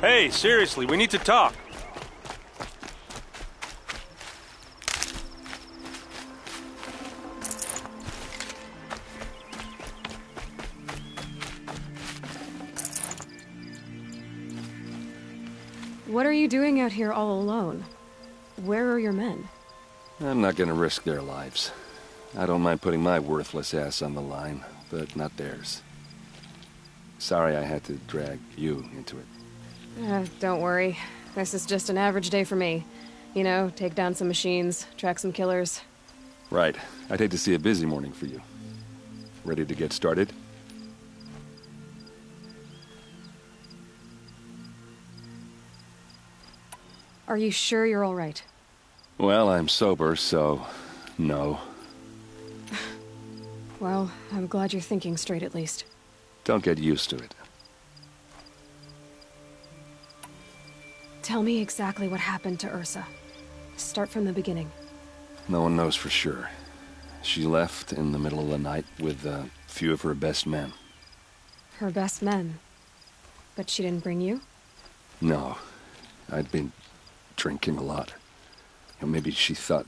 Hey, seriously, we need to talk. What are you doing out here all alone? Where are your men? I'm not gonna risk their lives. I don't mind putting my worthless ass on the line, but not theirs. Sorry I had to drag you into it. Don't worry. This is just an average day for me. You know, take down some machines, track some killers. Right. I'd hate to see a busy morning for you. Ready to get started? Are you sure you're all right? Well, I'm sober, so no. Well, I'm glad you're thinking straight at least. Don't get used to it. Tell me exactly what happened to Ursa. Start from the beginning. No one knows for sure. She left in the middle of the night with a few of her best men. Her best men? But she didn't bring you? No. I'd been drinking a lot. Or maybe she thought...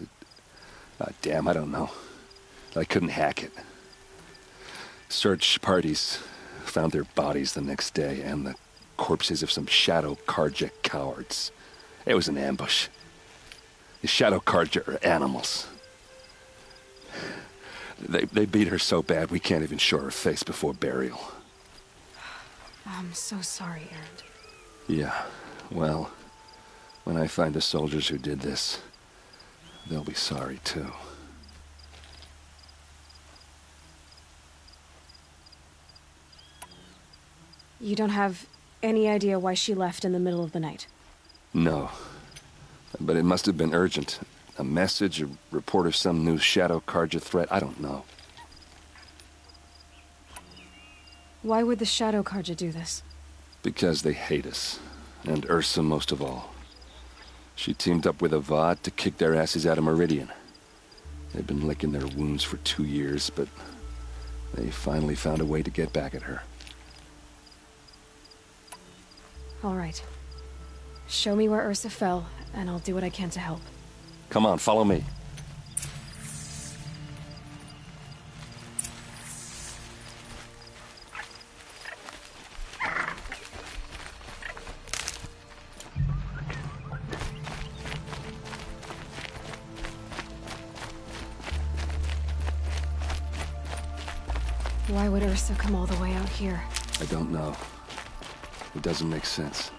damn, I don't know. I couldn't hack it. Search parties found their bodies the next day, and the corpses of some Shadow Carja cowards. It was an ambush. The Shadow Carja are animals. They beat her so bad we can't even show her face before burial. I'm so sorry, Erend. Yeah, well, when I find the soldiers who did this, they'll be sorry too. You don't have any idea why she left in the middle of the night? No. But it must have been urgent. A message, a report of some new Shadow Carja threat, I don't know. Why would the Shadow Carja do this? Because they hate us. And Ursa most of all. She teamed up with Avad to kick their asses out of Meridian. They've been licking their wounds for 2 years, but they finally found a way to get back at her. All right. Show me where Ursa fell, and I'll do what I can to help. Come on, follow me. Why would Ursa come all the way out here? I don't know. It doesn't make sense.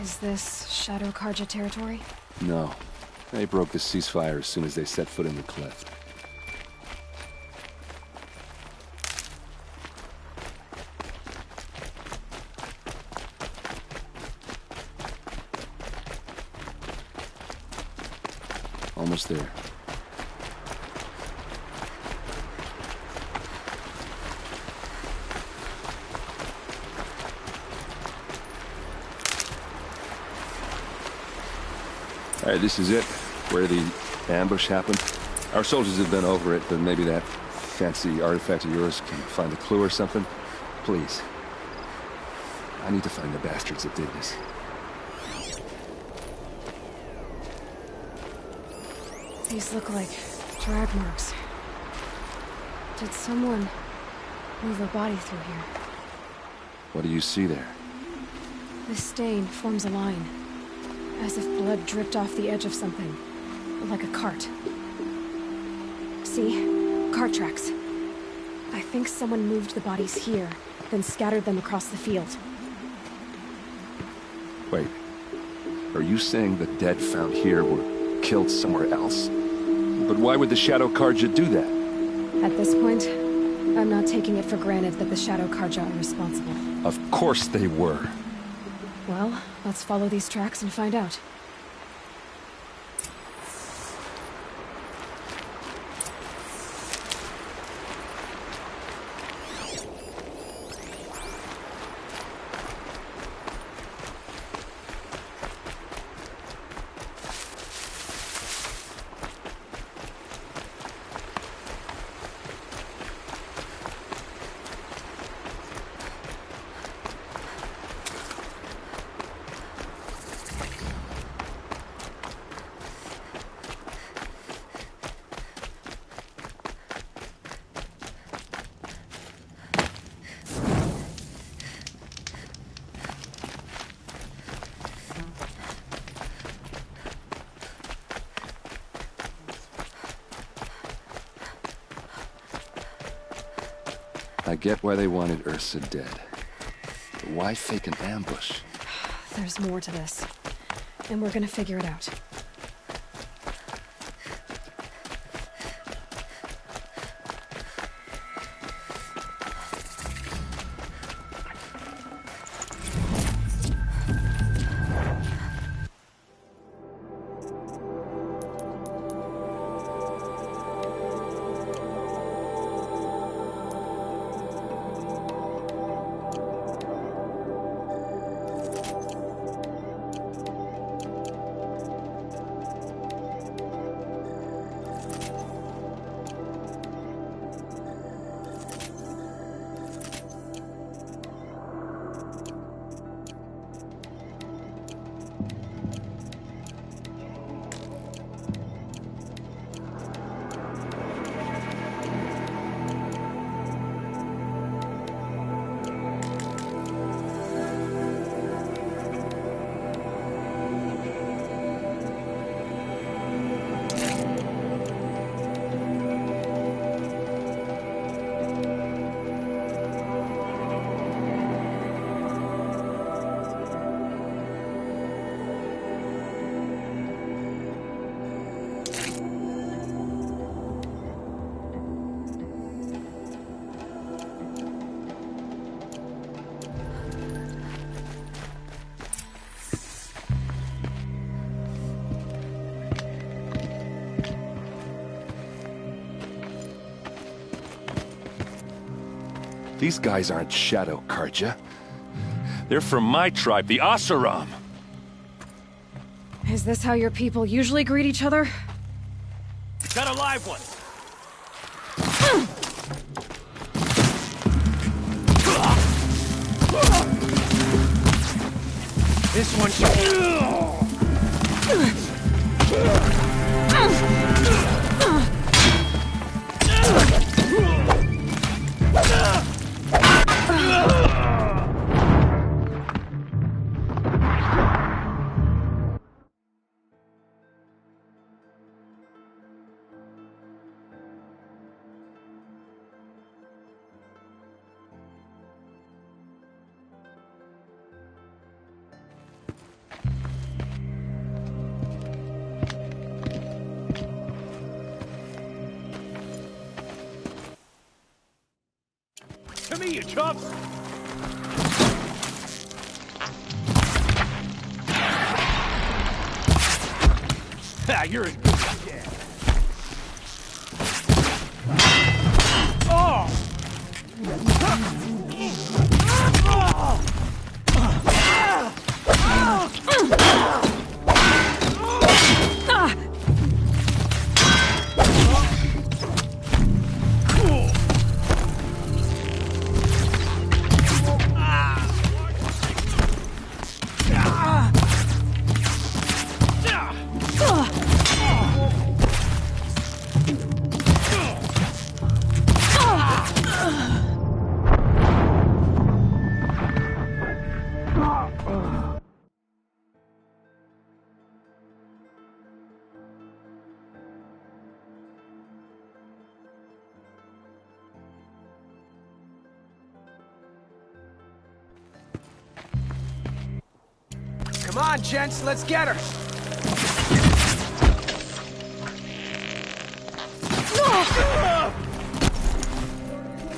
Is this Shadow Karja territory? No. They broke the ceasefire as soon as they set foot in the cleft. Almost there. All right, this is it, where the ambush happened. Our soldiers have been over it, but maybe that fancy artifact of yours can find a clue or something. Please. I need to find the bastards that did this. These look like drag marks. Did someone move a body through here? What do you see there? This stain forms a line, as if blood dripped off the edge of something, like a cart. See? Cart tracks. I think someone moved the bodies here, then scattered them across the field. Wait. Are you saying the dead found here were killed somewhere else? But why would the Shadow Karja do that? At this point, I'm not taking it for granted that the Shadow Karja are responsible. Of course they were. Well, let's follow these tracks and find out. I get why they wanted Ursa dead. But why fake an ambush? There's more to this, and we're gonna figure it out. These guys aren't Shadow Karja. They're from my tribe, the Oseram. Is this how your people usually greet each other? Got a live one. This one should... To me, you chumps! Ah, you're as good as dead. Oh! Come on, gents, let's get her!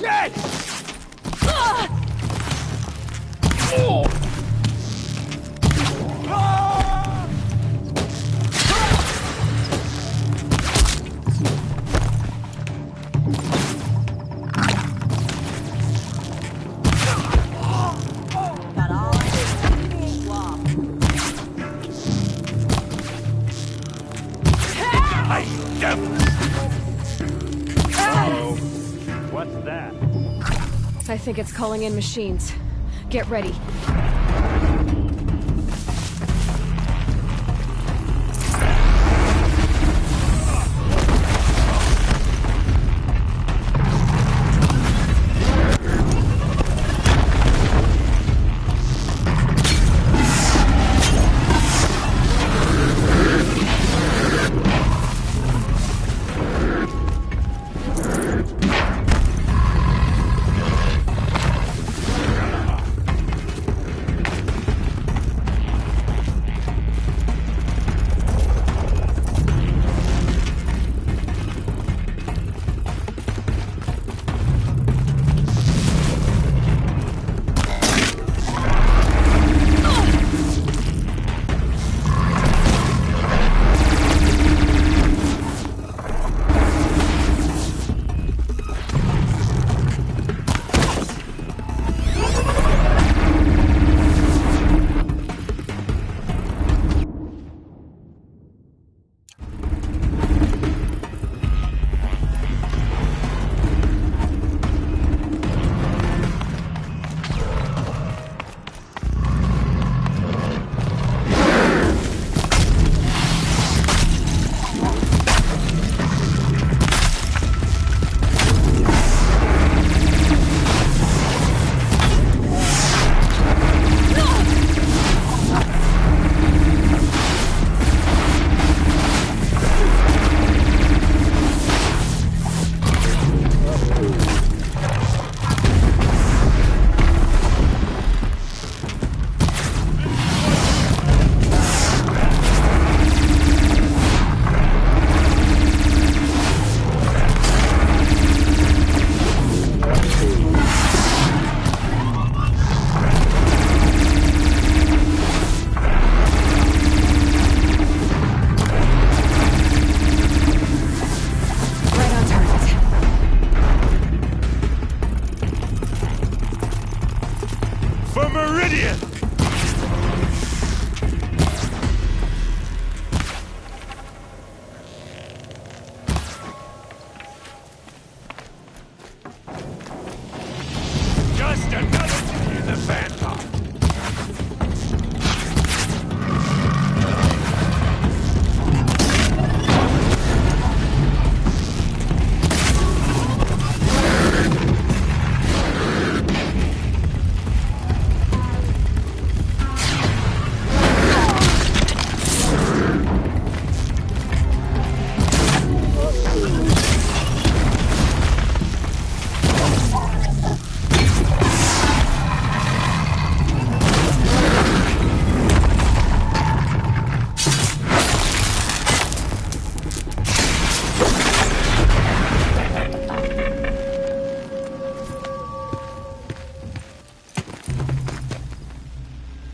Dead! What's that? I think it's calling in machines. Get ready.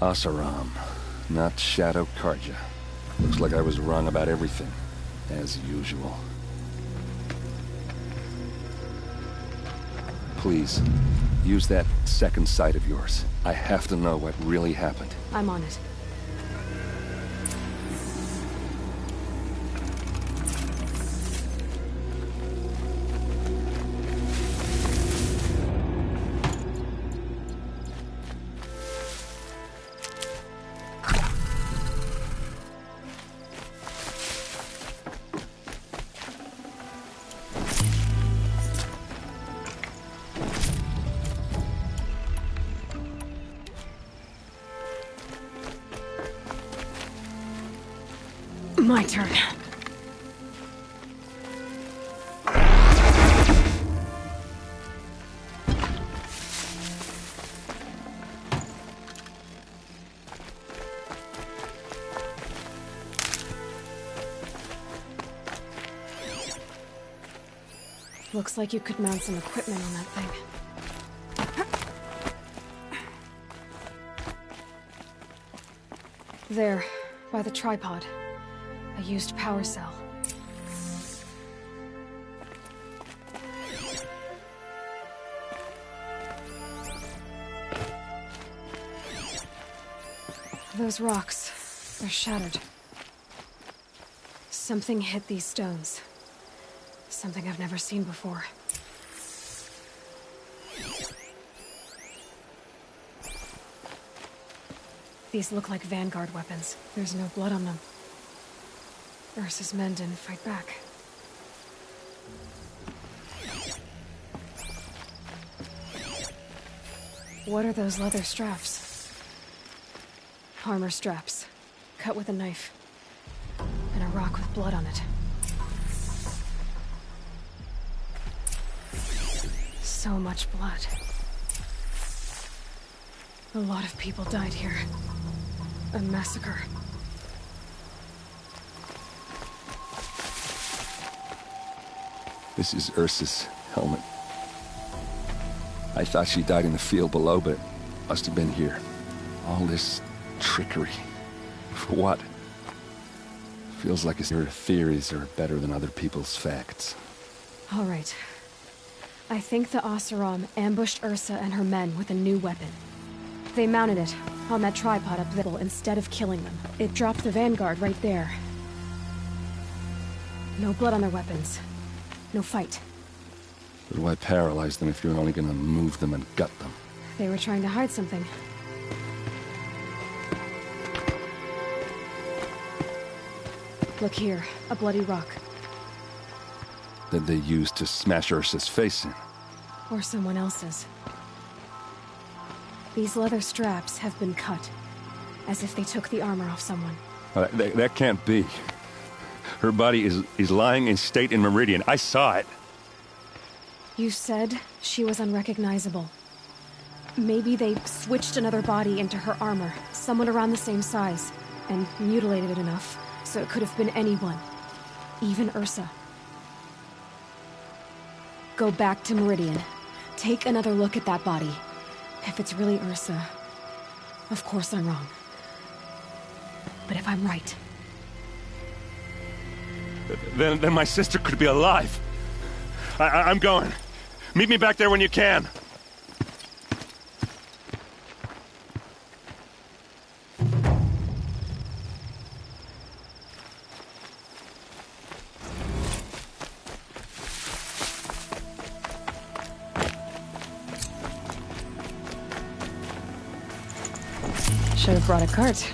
Oseram, not Shadow Carja. Looks like I was wrong about everything, as usual. Please, use that second sight of yours. I have to know what really happened. I'm on it. My turn. Looks like you could mount some equipment on that thing. There, by the tripod. A used power cell. Those rocks, they're shattered. Something hit these stones. Something I've never seen before. These look like Vanguard weapons. There's no blood on them. Ursa's men didn't fight back. What are those leather straps? Armor straps, cut with a knife. And a rock with blood on it. So much blood. A lot of people died here. A massacre. This is Ursa's helmet. I thought she died in the field below, but must have been here. All this trickery. For what? Feels like her theories are better than other people's facts. All right. I think the Oseram ambushed Ursa and her men with a new weapon. They mounted it on that tripod up there instead of killing them. It dropped the Vanguard right there. No blood on their weapons. No fight. But why paralyze them if you're only gonna move them and gut them? They were trying to hide something. Look here, a bloody rock. That they used to smash Ursa's face in. Or someone else's. These leather straps have been cut, as if they took the armor off someone. That can't be. Her body is lying in state in Meridian. I saw it. You said she was unrecognizable. Maybe they switched another body into her armor, someone around the same size, and mutilated it enough so it could have been anyone. Even Ursa. Go back to Meridian. Take another look at that body. If it's really Ursa, of course I'm wrong. But if I'm right... Then my sister could be alive. I'm going. Meet me back there when you can. Should have brought a cart.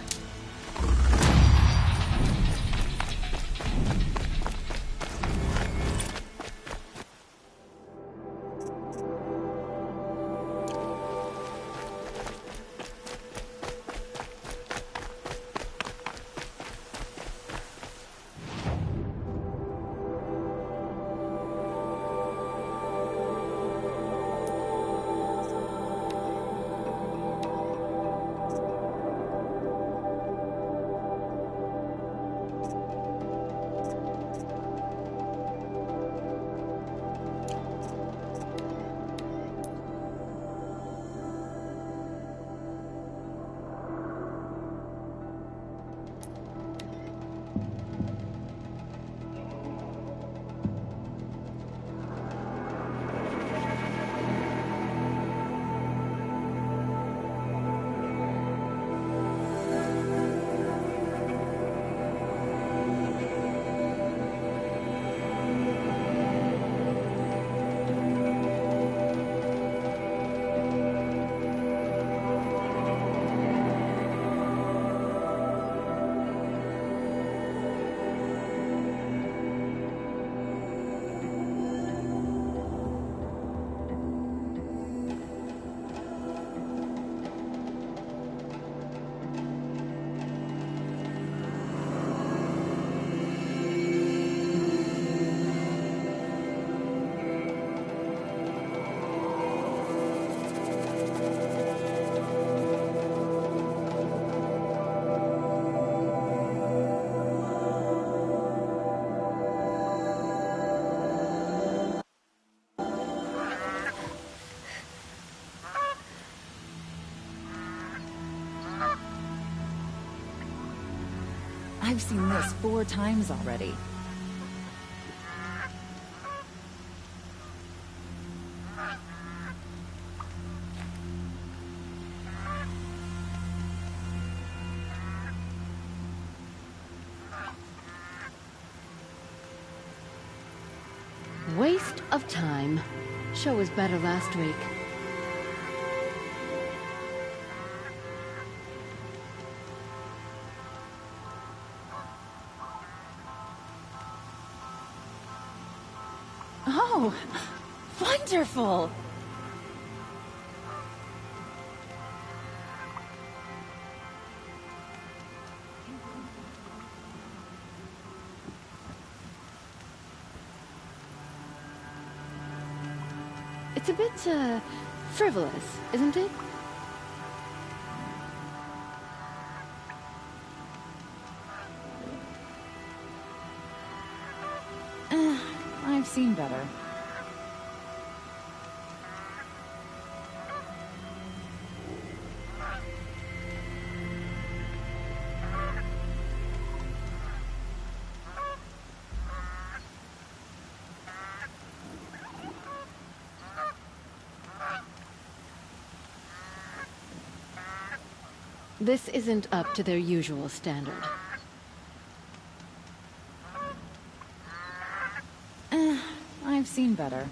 I've seen this 4 times already. Waste of time. Show was better last week. Oh, wonderful! It's a bit, frivolous, isn't it? I've seen better. This isn't up to their usual standard. I've seen better.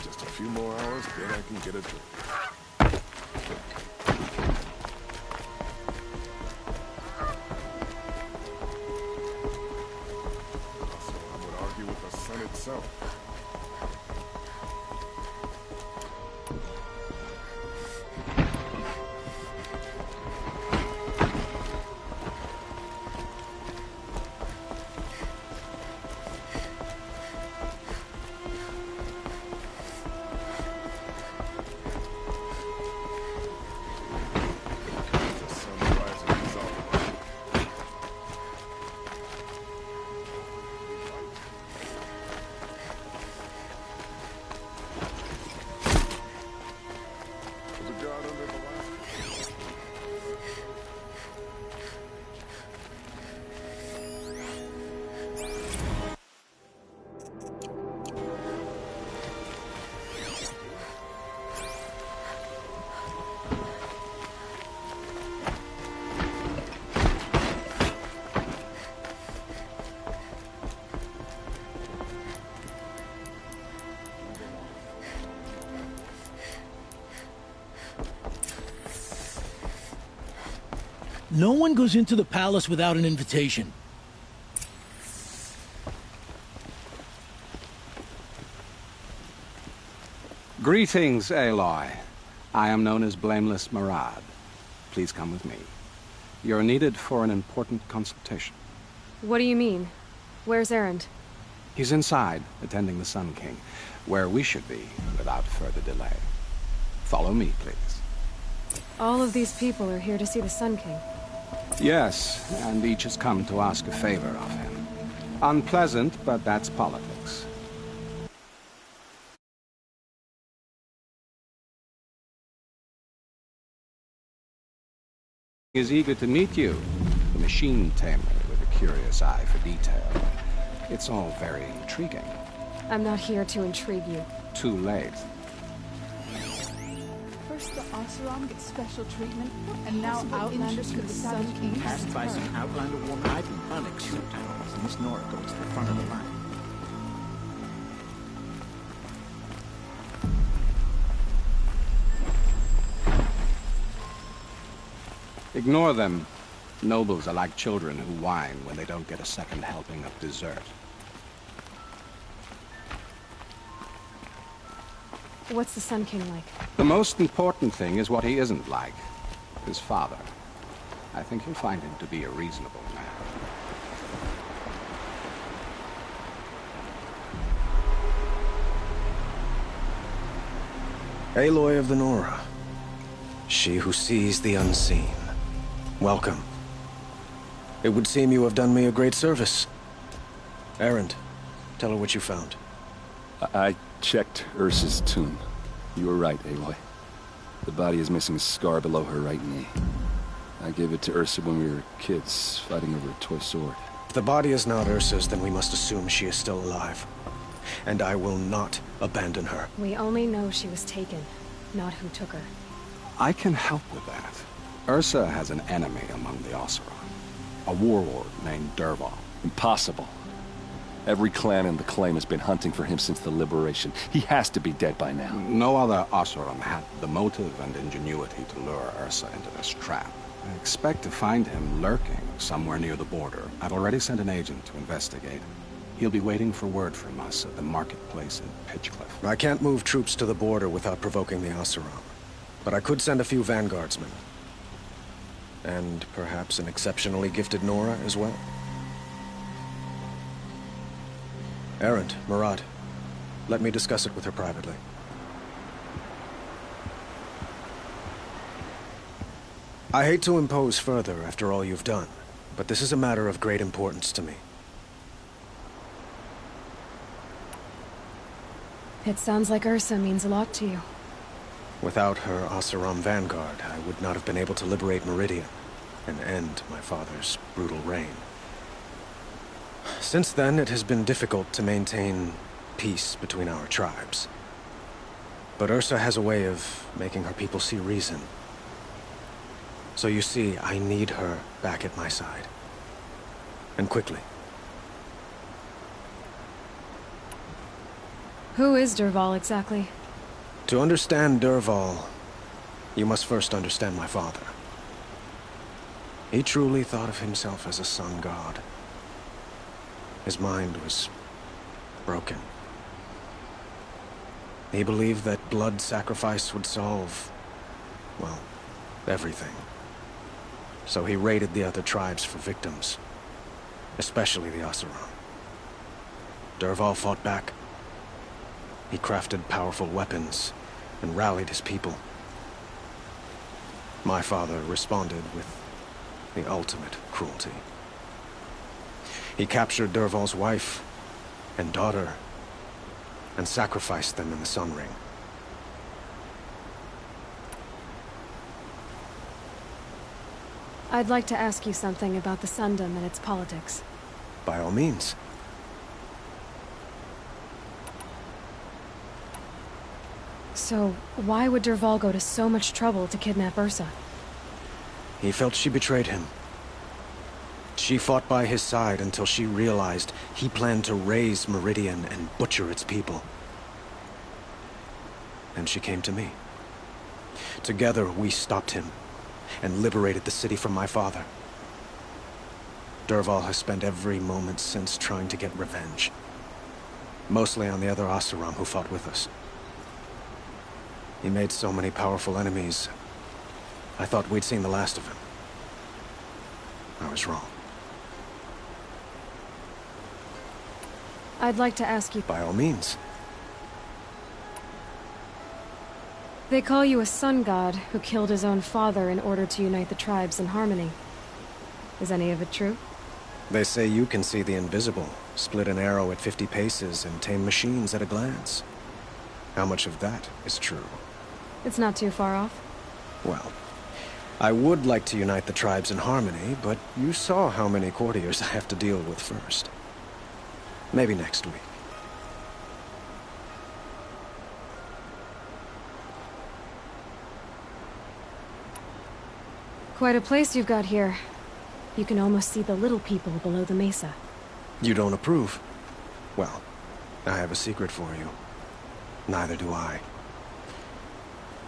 Just a few more hours, then I can get a drink. Itself. No one goes into the palace without an invitation. Greetings, Aloy. I am known as Blameless Marad. Please come with me. You're needed for an important consultation. What do you mean? Where's Erend? He's inside, attending the Sun King, where we should be without further delay. Follow me, please. All of these people are here to see the Sun King. Yes, and each has come to ask a favor of him. Unpleasant, but that's politics. He is eager to meet you, the machine tamer with a curious eye for detail. It's all very intriguing. I'm not here to intrigue you. Too late. First the Oseram gets special treatment, and now Outlanders for the Sun King. Passed by some Outlander woman. I've been unacceptable. Miss Nora goes to the front of the line. Ignore them. Nobles are like children who whine when they don't get a second helping of dessert. What's the Sun King like? The most important thing is what he isn't like. His father. I think you'll find him to be a reasonable man. Aloy of the Nora. She who sees the unseen. Welcome. It would seem you have done me a great service. Erend, tell her what you found. I checked Ursa's tomb. You were right, Aloy. The body is missing a scar below her right knee. I gave it to Ursa when we were kids, fighting over a toy sword. If the body is not Ursa's, then we must assume she is still alive. And I will not abandon her. We only know she was taken, not who took her. I can help with that. Ursa has an enemy among the Oseram. A warlord named Dervahl. Impossible. Every clan in the Claim has been hunting for him since the Liberation. He has to be dead by now. No other Oseram had the motive and ingenuity to lure Ursa into this trap. I expect to find him lurking somewhere near the border. I've already sent an agent to investigate. He'll be waiting for word from us at the marketplace in Pitchcliff. I can't move troops to the border without provoking the Oseram. But I could send a few vanguardsmen. And perhaps an exceptionally gifted Nora as well. Erend, Marad, let me discuss it with her privately. I hate to impose further after all you've done, but this is a matter of great importance to me. It sounds like Ursa means a lot to you. Without her Oseram vanguard, I would not have been able to liberate Meridian and end my father's brutal reign. Since then, it has been difficult to maintain peace between our tribes. But Ursa has a way of making her people see reason. So you see, I need her back at my side. And quickly. Who is Dervahl exactly? To understand Dervahl, you must first understand my father. He truly thought of himself as a sun god. His mind was broken. He believed that blood sacrifice would solve, well, everything. So he raided the other tribes for victims, especially the Oseram. Dervahl fought back. He crafted powerful weapons and rallied his people. My father responded with the ultimate cruelty. He captured Dervahl's wife and daughter and sacrificed them in the Sun Ring. I'd like to ask you something about the Sundom and its politics. By all means. So, why would Dervahl go to so much trouble to kidnap Ursa? He felt she betrayed him. She fought by his side until she realized he planned to raise Meridian and butcher its people. And she came to me. Together, we stopped him and liberated the city from my father. Dervahl has spent every moment since trying to get revenge. Mostly on the other Oseram who fought with us. He made so many powerful enemies, I thought we'd seen the last of him. I was wrong. I'd like to ask you... By all means. They call you a sun god who killed his own father in order to unite the tribes in harmony. Is any of it true? They say you can see the invisible, split an arrow at 50 paces, and tame machines at a glance. How much of that is true? It's not too far off. Well, I would like to unite the tribes in harmony, but you saw how many courtiers I have to deal with first. Maybe next week. Quite a place you've got here. You can almost see the little people below the mesa. You don't approve? Well, I have a secret for you. Neither do I.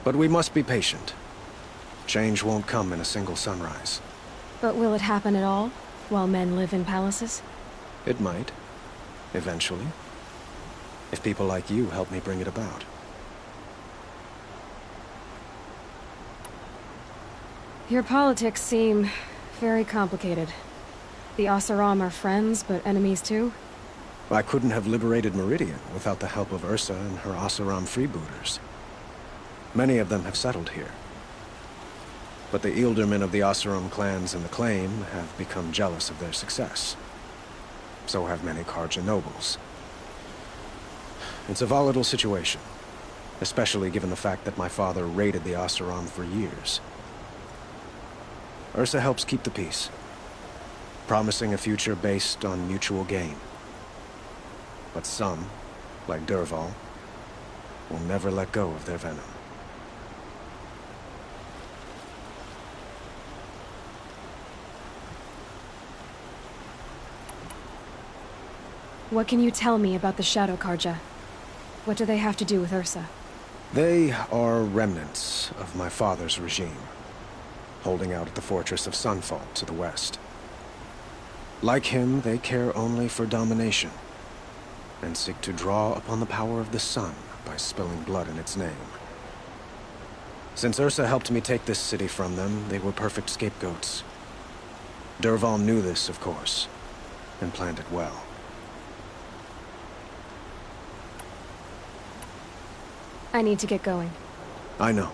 But we must be patient. Change won't come in a single sunrise. But will it happen at all, while men live in palaces? It might. Eventually. If people like you help me bring it about. Your politics seem very complicated. The Oseram are friends, but enemies too? I couldn't have liberated Meridian without the help of Ursa and her Oseram freebooters. Many of them have settled here. But the Ealdormen of the Oseram clans and the Claim have become jealous of their success. So have many Carja nobles. It's a volatile situation, especially given the fact that my father raided the Oseram for years. Ursa helps keep the peace, promising a future based on mutual gain. But some, like Dervahl, will never let go of their venom. What can you tell me about the Shadow Carja? What do they have to do with Ursa? They are remnants of my father's regime, holding out at the fortress of Sunfall to the west. Like him, they care only for domination, and seek to draw upon the power of the sun by spilling blood in its name. Since Ursa helped me take this city from them, they were perfect scapegoats. Dervahl knew this, of course, and planned it well. I need to get going. I know.